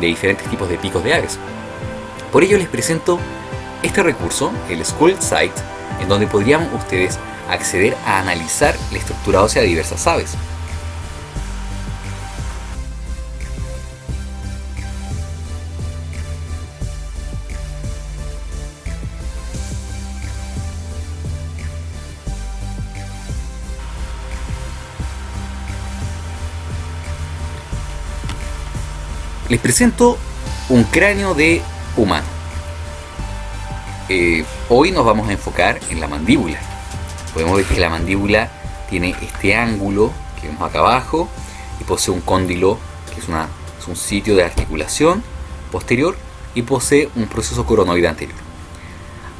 de diferentes tipos de picos de aves. Por ello les presento este recurso, el School Site, en donde podrían ustedes acceder a analizar la estructura ósea de diversas aves. Les presento un cráneo de humano. Hoy nos vamos a enfocar en la mandíbula. Podemos ver que la mandíbula tiene este ángulo que vemos acá abajo y posee un cóndilo, que es un sitio de articulación posterior, y posee un proceso coronoide anterior.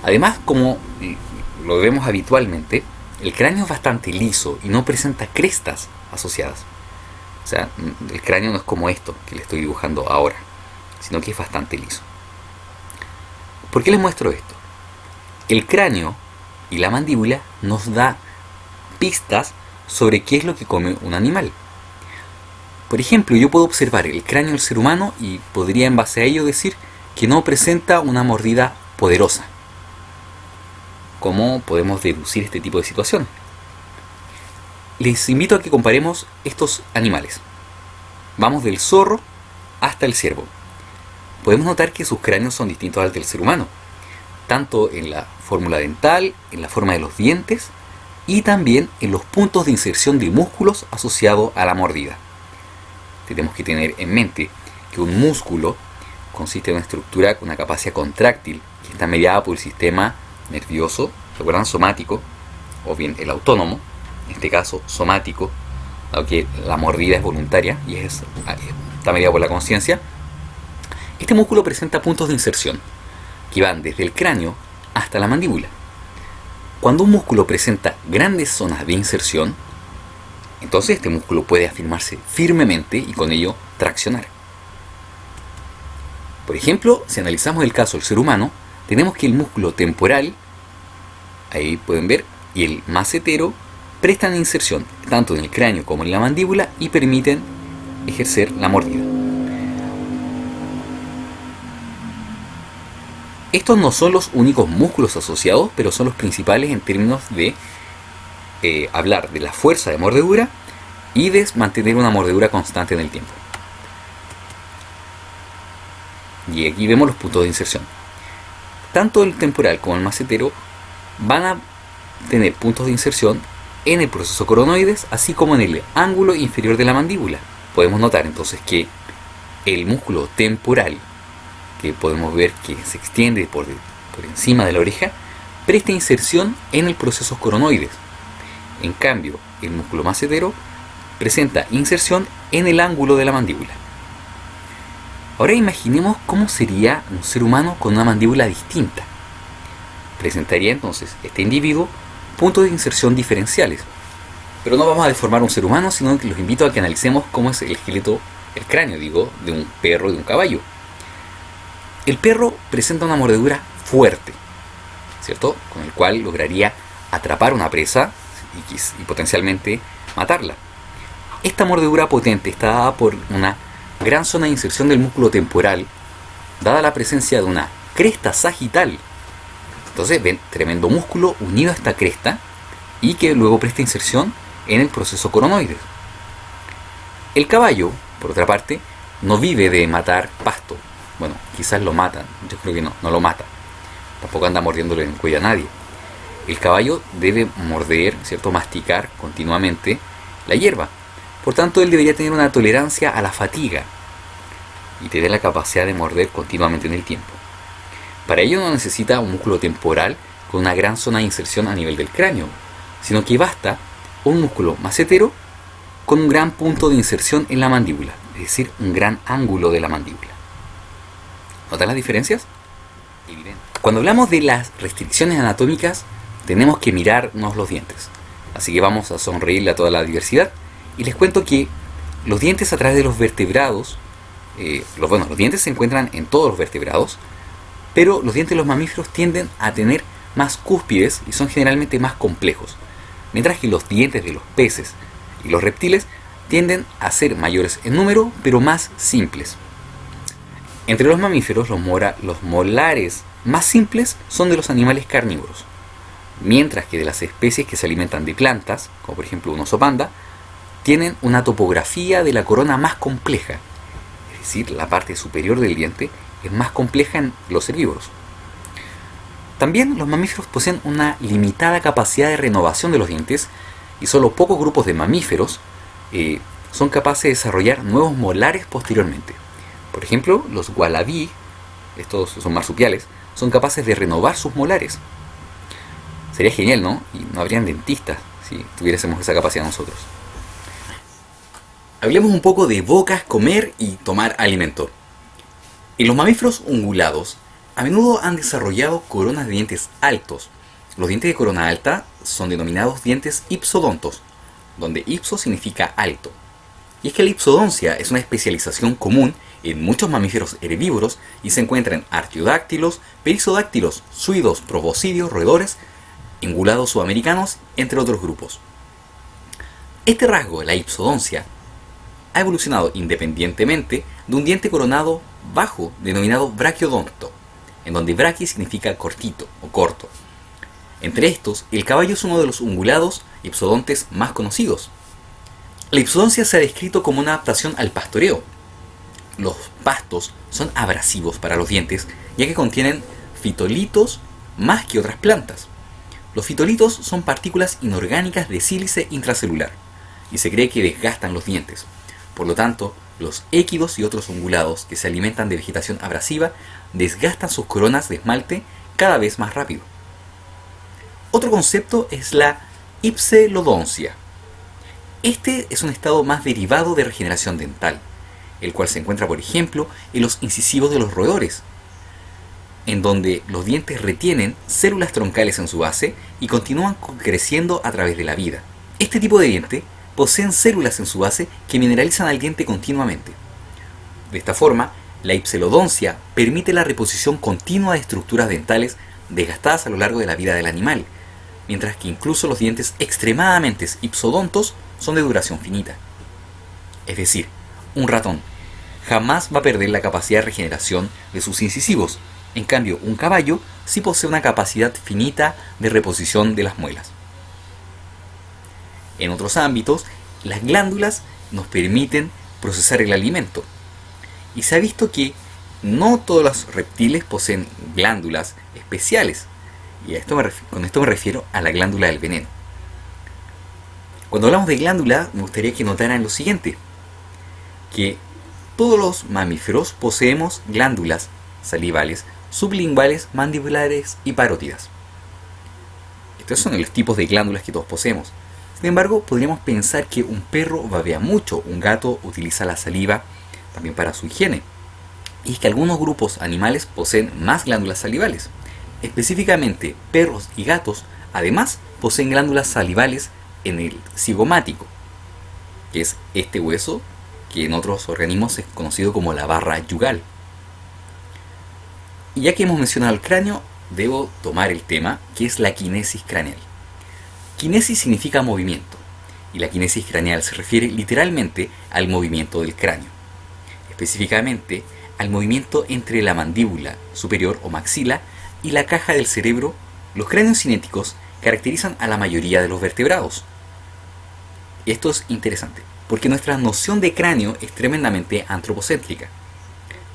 Además, como lo vemos habitualmente, el cráneo es bastante liso y no presenta crestas asociadas. O sea, el cráneo no es como esto que le estoy dibujando ahora, sino que es bastante liso. ¿Por qué les muestro esto? El cráneo y la mandíbula nos da pistas sobre qué es lo que come un animal. Por ejemplo, yo puedo observar el cráneo del ser humano y podría en base a ello decir que no presenta una mordida poderosa. ¿Cómo podemos deducir este tipo de situaciones? Les invito a que comparemos estos animales. Vamos del zorro hasta el ciervo. Podemos notar que sus cráneos son distintos al del ser humano, tanto en la fórmula dental, en la forma de los dientes y también en los puntos de inserción de músculos asociados a la mordida. Tenemos que tener en mente que un músculo consiste en una estructura con una capacidad contráctil que está mediada por el sistema nervioso, ¿recuerdan? Somático, o bien el autónomo, en este caso somático, dado que la mordida es voluntaria y está mediada por la conciencia. Este músculo presenta puntos de inserción que van desde el cráneo hasta la mandíbula. Cuando un músculo presenta grandes zonas de inserción, entonces este músculo puede afirmarse firmemente y con ello traccionar. Por ejemplo, si analizamos el caso del ser humano, tenemos que el músculo temporal, ahí pueden ver, y el macetero prestan inserción tanto en el cráneo como en la mandíbula y permiten ejercer la mordida. Estos no son los únicos músculos asociados, pero son los principales en términos de hablar de la fuerza de mordedura y de mantener una mordedura constante en el tiempo. Y aquí vemos los puntos de inserción. Tanto el temporal como el macetero van a tener puntos de inserción en el proceso coronoides, así como en el ángulo inferior de la mandíbula. Podemos notar entonces que el músculo temporal, que podemos ver que se extiende por encima de la oreja, presta inserción en el proceso coronoides. En cambio, el músculo macetero presenta inserción en el ángulo de la mandíbula. Ahora imaginemos cómo sería un ser humano con una mandíbula distinta. Presentaría entonces este individuo puntos de inserción diferenciales. Pero no vamos a deformar un ser humano, sino que los invito a que analicemos cómo es el esqueleto, el cráneo, de un perro y de un caballo. El perro presenta una mordedura fuerte, ¿cierto? Con el cual lograría atrapar una presa y potencialmente matarla. Esta mordedura potente está dada por una gran zona de inserción del músculo temporal, dada la presencia de una cresta sagital. Entonces ven, tremendo músculo unido a esta cresta y que luego presta inserción en el proceso coronoides. El caballo, por otra parte, no vive de matar pasto. Bueno, quizás lo matan, yo creo que no lo mata. Tampoco anda mordiéndole en el cuello a nadie. El caballo debe morder, ¿cierto? Masticar continuamente la hierba. Por tanto, él debería tener una tolerancia a la fatiga y tener la capacidad de morder continuamente en el tiempo. Para ello no necesita un músculo temporal con una gran zona de inserción a nivel del cráneo, sino que basta un músculo macetero con un gran punto de inserción en la mandíbula, es decir, un gran ángulo de la mandíbula. ¿Notan las diferencias? Evidente. Cuando hablamos de las restricciones anatómicas, tenemos que mirarnos los dientes. Así que vamos a sonreírle a toda la diversidad. Y les cuento que los dientes a través de los vertebrados, los dientes se encuentran en todos los vertebrados, pero los dientes de los mamíferos tienden a tener más cúspides y son generalmente más complejos, mientras que los dientes de los peces y los reptiles tienden a ser mayores en número, pero más simples. Entre los mamíferos, los molares más simples son de los animales carnívoros, mientras que de las especies que se alimentan de plantas, como por ejemplo un oso panda, tienen una topografía de la corona más compleja, es decir, la parte superior del diente es más compleja en los herbívoros. También los mamíferos poseen una limitada capacidad de renovación de los dientes y solo pocos grupos de mamíferos son capaces de desarrollar nuevos molares posteriormente. Por ejemplo, los wallaby, estos son marsupiales, son capaces de renovar sus molares. Sería genial, ¿no? Y no habrían dentistas si tuviésemos esa capacidad nosotros. Hablemos un poco de bocas, comer y tomar alimento. En los mamíferos ungulados, a menudo han desarrollado coronas de dientes altos. Los dientes de corona alta son denominados dientes ipsodontos, donde ipso significa alto. Y es que la ipsodoncia es una especialización común en muchos mamíferos herbívoros y se encuentra en artiodáctilos, perisodáctilos, suidos, proboscidios, roedores, ungulados sudamericanos, entre otros grupos. Este rasgo, la ipsodoncia, ha evolucionado independientemente de un diente coronado bajo denominado braquiodonto, en donde braqui significa cortito o corto. Entre estos, el caballo es uno de los ungulados ipsodontes más conocidos. La ipsodoncia se ha descrito como una adaptación al pastoreo. Los pastos son abrasivos para los dientes, ya que contienen fitolitos más que otras plantas. Los fitolitos son partículas inorgánicas de sílice intracelular y se cree que desgastan los dientes. Por lo tanto, los équidos y otros ungulados que se alimentan de vegetación abrasiva desgastan sus coronas de esmalte cada vez más rápido. Otro concepto es la ipselodoncia. Este es un estado más derivado de regeneración dental, el cual se encuentra, por ejemplo, en los incisivos de los roedores, en donde los dientes retienen células troncales en su base y continúan creciendo a través de la vida. Este tipo de diente poseen células en su base que mineralizan al diente continuamente. De esta forma, la ipselodoncia permite la reposición continua de estructuras dentales desgastadas a lo largo de la vida del animal, mientras que incluso los dientes extremadamente ipsodontos son de duración finita. Es decir, un ratón jamás va a perder la capacidad de regeneración de sus incisivos. En cambio, un caballo sí posee una capacidad finita de reposición de las muelas. En otros ámbitos, las glándulas nos permiten procesar el alimento. Y se ha visto que no todos los reptiles poseen glándulas especiales. Y con esto me refiero a la glándula del veneno. Cuando hablamos de glándula, me gustaría que notaran lo siguiente: que todos los mamíferos poseemos glándulas salivales, sublinguales, mandibulares y parótidas. Estos son los tipos de glándulas que todos poseemos. Sin embargo, podríamos pensar que un perro babea mucho, un gato utiliza la saliva también para su higiene. Y es que algunos grupos animales poseen más glándulas salivales. Específicamente, perros y gatos además poseen glándulas salivales en el cigomático, que es este hueso que en otros organismos es conocido como la barra yugal. Y ya que hemos mencionado el cráneo, debo tomar el tema que es la quinesis craneal. Quinesis significa movimiento, y la quinesis craneal se refiere literalmente al movimiento del cráneo, específicamente al movimiento entre la mandíbula superior o maxila y la caja del cerebro. Los cráneos cinéticos caracterizan a la mayoría de los vertebrados. Esto es interesante, porque nuestra noción de cráneo es tremendamente antropocéntrica.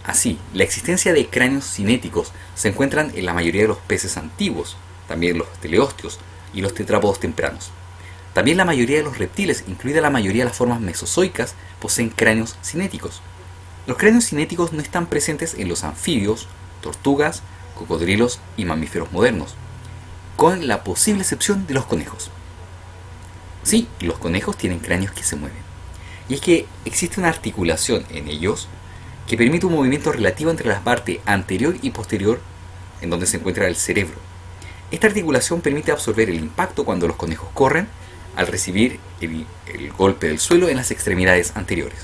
Así, la existencia de cráneos cinéticos se encuentran en la mayoría de los peces antiguos, también los teleosteos y los tetrápodos tempranos. También la mayoría de los reptiles, incluida la mayoría de las formas mesozoicas, poseen cráneos cinéticos. Los cráneos cinéticos no están presentes en los anfibios, tortugas, cocodrilos y mamíferos modernos, con la posible excepción de los conejos. Sí, los conejos tienen cráneos que se mueven, y es que existe una articulación en ellos que permite un movimiento relativo entre la parte anterior y posterior en donde se encuentra el cerebro. Esta articulación permite absorber el impacto cuando los conejos corren al recibir el golpe del suelo en las extremidades anteriores.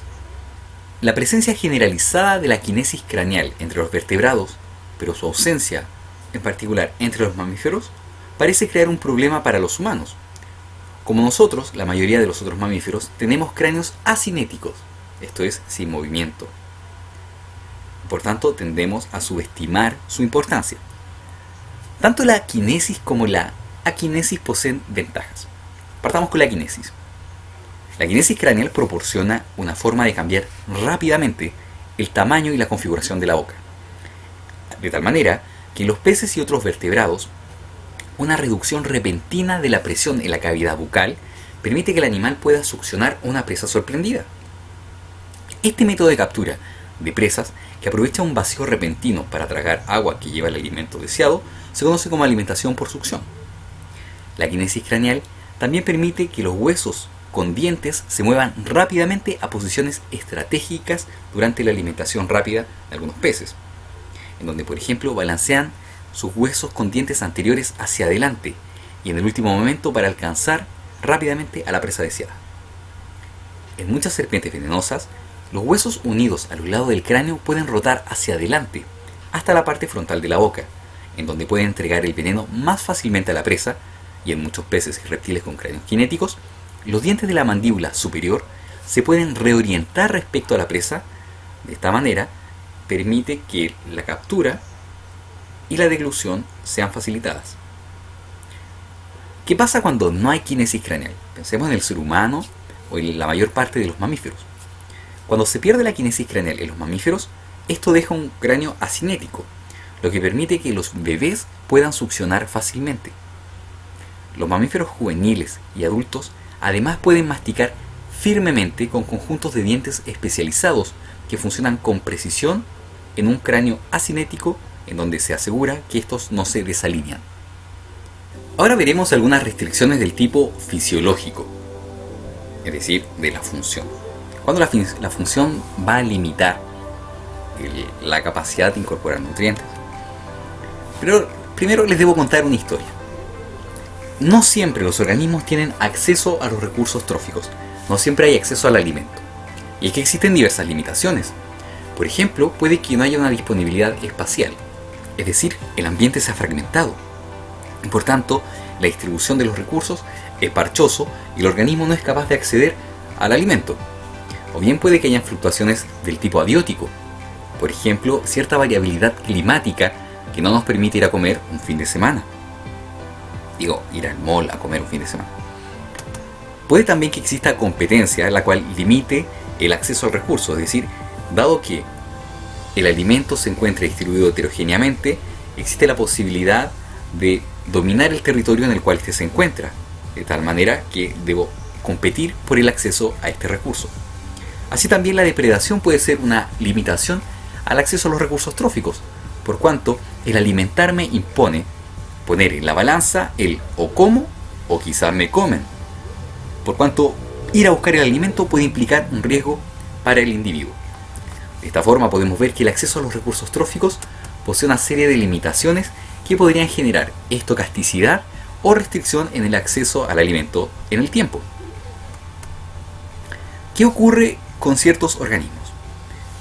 La presencia generalizada de la quinesis craneal entre los vertebrados, pero su ausencia, en particular entre los mamíferos, parece crear un problema para los humanos. Como nosotros, la mayoría de los otros mamíferos, tenemos cráneos asinéticos, esto es, sin movimiento. Por tanto, tendemos a subestimar su importancia. Tanto la quinesis como la aquinesis poseen ventajas. Partamos con la quinesis. La quinesis craneal proporciona una forma de cambiar rápidamente el tamaño y la configuración de la boca. De tal manera que en los peces y otros vertebrados, una reducción repentina de la presión en la cavidad bucal permite que el animal pueda succionar una presa sorprendida. Este método de captura de presas, que aprovecha un vacío repentino para tragar agua que lleva el alimento deseado, se conoce como alimentación por succión. La quinesis craneal también permite que los huesos con dientes se muevan rápidamente a posiciones estratégicas durante la alimentación rápida de algunos peces. en donde por ejemplo balancean sus huesos con dientes anteriores hacia adelante y en el último momento para alcanzar rápidamente a la presa deseada. En muchas serpientes venenosas, los huesos unidos a los lados del cráneo pueden rotar hacia adelante hasta la parte frontal de la boca, en donde pueden entregar el veneno más fácilmente a la presa, y en muchos peces y reptiles con cráneos cinéticos, los dientes de la mandíbula superior se pueden reorientar respecto a la presa. De esta manera, permite que la captura y la deglución sean facilitadas. ¿Qué pasa cuando no hay quinesis craneal? Pensemos en el ser humano o en la mayor parte de los mamíferos. Cuando se pierde la quinesis craneal en los mamíferos, esto deja un cráneo asinético, lo que permite que los bebés puedan succionar fácilmente. Los mamíferos juveniles y adultos además pueden masticar firmemente con conjuntos de dientes especializados que funcionan con precisión en un cráneo asinético, en donde se asegura que estos no se desalinean. Ahora veremos algunas restricciones del tipo fisiológico, es decir, de la función. Cuando la función va a limitar la capacidad de incorporar nutrientes. Pero primero les debo contar una historia. No siempre los organismos tienen acceso a los recursos tróficos, no siempre hay acceso al alimento. Y es que existen diversas limitaciones. Por ejemplo, puede que no haya una disponibilidad espacial, es decir, el ambiente se ha fragmentado. Y por tanto, la distribución de los recursos es parchoso y el organismo no es capaz de acceder al alimento. O bien puede que hayan fluctuaciones del tipo abiótico. Por ejemplo, cierta variabilidad climática que no nos permite ir a comer un fin de semana. Ir al mall a comer un fin de semana. Puede también que exista competencia, la cual limite el acceso al recurso, es decir, dado que el alimento se encuentra distribuido heterogéneamente, existe la posibilidad de dominar el territorio en el cual este se encuentra, de tal manera que debo competir por el acceso a este recurso. Así también la depredación puede ser una limitación al acceso a los recursos tróficos, por cuanto el alimentarme impone poner en la balanza el o como o quizás me comen, por cuanto ir a buscar el alimento puede implicar un riesgo para el individuo. De esta forma podemos ver que el acceso a los recursos tróficos posee una serie de limitaciones que podrían generar estocasticidad o restricción en el acceso al alimento en el tiempo. ¿Qué ocurre con ciertos organismos?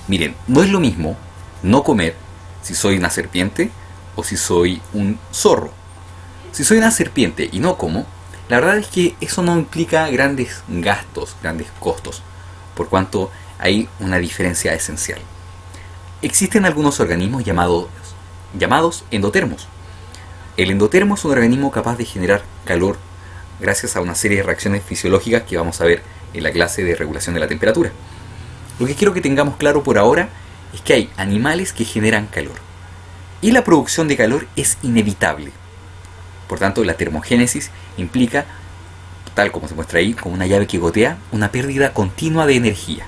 Miren, no es lo mismo no comer si soy una serpiente o si soy un zorro. Si soy una serpiente y no como, la verdad es que eso no implica grandes gastos, grandes costos, por cuanto hay una diferencia esencial. Existen algunos organismos llamados endotermos. El endotermo es un organismo capaz de generar calor gracias a una serie de reacciones fisiológicas que vamos a ver en la clase de regulación de la temperatura. Lo que quiero que tengamos claro por ahora es que hay animales que generan calor y la producción de calor es inevitable. Por tanto, la termogénesis implica, tal como se muestra ahí, como una llave que gotea, una pérdida continua de energía.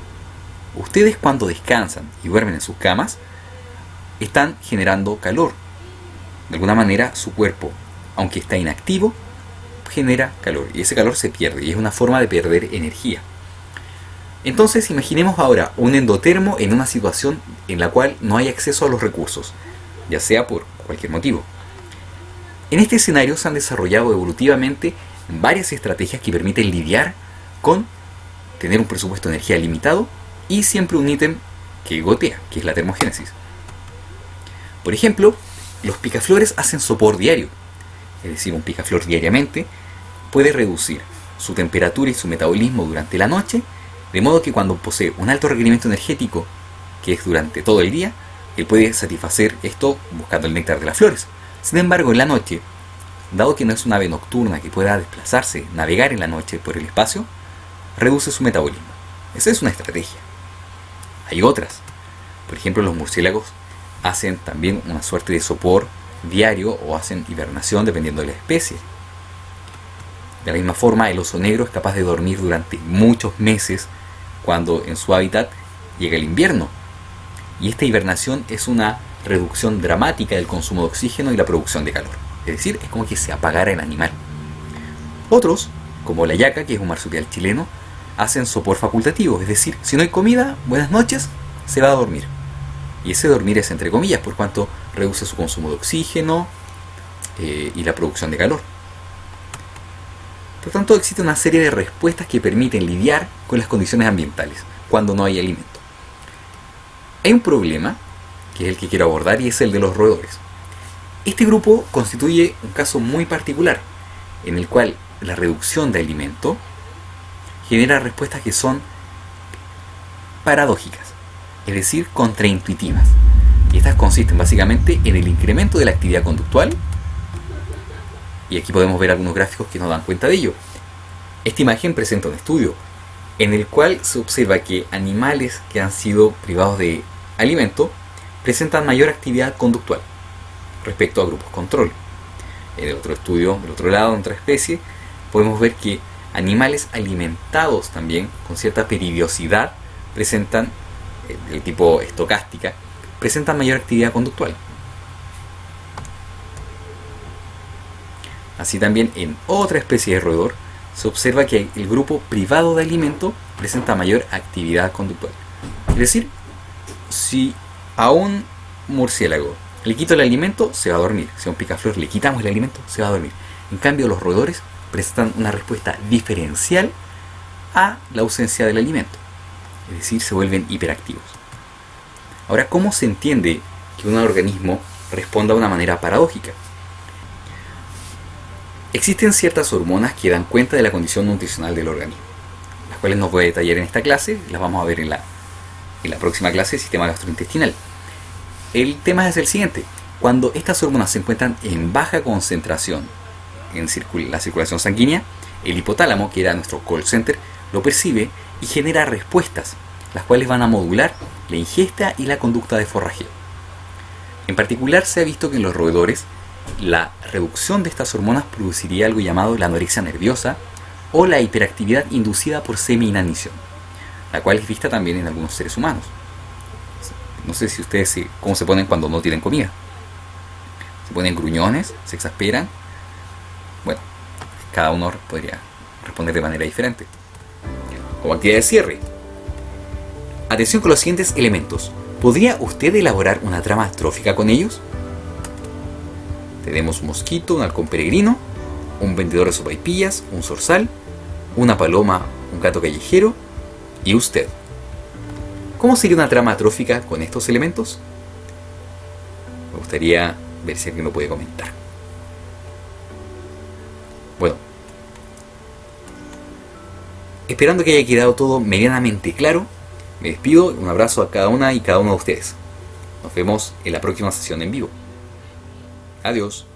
Ustedes cuando descansan y duermen en sus camas, están generando calor. De alguna manera su cuerpo, aunque está inactivo, genera calor y ese calor se pierde y es una forma de perder energía. Entonces imaginemos ahora un endotermo en una situación en la cual no hay acceso a los recursos, ya sea por cualquier motivo. En este escenario se han desarrollado evolutivamente varias estrategias que permiten lidiar con tener un presupuesto de energía limitado y siempre un ítem que gotea, que es la termogénesis. Por ejemplo, los picaflores hacen sopor diario, es decir, un picaflor diariamente puede reducir su temperatura y su metabolismo durante la noche, de modo que cuando posee un alto requerimiento energético, que es durante todo el día, él puede satisfacer esto buscando el néctar de las flores. Sin embargo, en la noche, dado que no es un ave nocturna que pueda desplazarse, navegar en la noche por el espacio, reduce su metabolismo. Esa es una estrategia. Hay otras. Por ejemplo, los murciélagos hacen también una suerte de sopor diario o hacen hibernación dependiendo de la especie. De la misma forma, el oso negro es capaz de dormir durante muchos meses cuando en su hábitat llega el invierno. Y esta hibernación es una reducción dramática del consumo de oxígeno y la producción de calor. Es decir, es como que se apagara el animal. Otros, como la yaca, que es un marsupial chileno, hacen sopor facultativo. Es decir, si no hay comida, buenas noches, se va a dormir. Y ese dormir es entre comillas, por cuanto reduce su consumo de oxígeno y la producción de calor. Por tanto, existe una serie de respuestas que permiten lidiar con las condiciones ambientales cuando no hay alimento. Hay un problema, que es el que quiero abordar, y es el de los roedores. Este grupo constituye un caso muy particular, en el cual la reducción de alimento genera respuestas que son paradójicas, es decir, contraintuitivas. Y estas consisten básicamente en el incremento de la actividad conductual, y aquí podemos ver algunos gráficos que nos dan cuenta de ello. Esta imagen presenta un estudio en el cual se observa que animales que han sido privados de alimento presentan mayor actividad conductual respecto a grupos control. En el otro estudio, del otro lado, en otra especie, podemos ver que animales alimentados también con cierta periodicidad presentan, del tipo estocástica, presentan mayor actividad conductual. Así también en otra especie de roedor se observa que el grupo privado de alimento presenta mayor actividad conductual. Es decir, si a un murciélago le quito el alimento, se va a dormir. Si a un picaflor le quitamos el alimento, se va a dormir. En cambio, los roedores presentan una respuesta diferencial a la ausencia del alimento. Es decir, se vuelven hiperactivos. Ahora, ¿cómo se entiende que un organismo responda de una manera paradójica? Existen ciertas hormonas que dan cuenta de la condición nutricional del organismo, las cuales no voy a detallar en esta clase, las vamos a ver en la próxima clase de sistema gastrointestinal. El tema es el siguiente: cuando estas hormonas se encuentran en baja concentración en la circulación sanguínea, el hipotálamo, que era nuestro call center, lo percibe y genera respuestas, las cuales van a modular la ingesta y la conducta de forrajeo. En particular, se ha visto que en los roedores la reducción de estas hormonas produciría algo llamado la anorexia nerviosa o la hiperactividad inducida por semi-inanición, la cual es vista también en algunos seres humanos. No sé si ustedes cómo se ponen cuando no tienen comida. Se ponen gruñones, se exasperan. Bueno, cada uno podría responder de manera diferente. Como actividad de cierre, atención con los siguientes elementos. ¿Podría usted elaborar una trama trófica con ellos? Tenemos un mosquito, un halcón peregrino, un vendedor de sopaipillas, un zorzal, una paloma, un gato callejero y usted. ¿Cómo sería una trama trófica con estos elementos? Me gustaría ver si alguien lo puede comentar. Bueno, esperando que haya quedado todo medianamente claro, me despido. Un abrazo a cada una y cada uno de ustedes. Nos vemos en la próxima sesión en vivo. Adiós.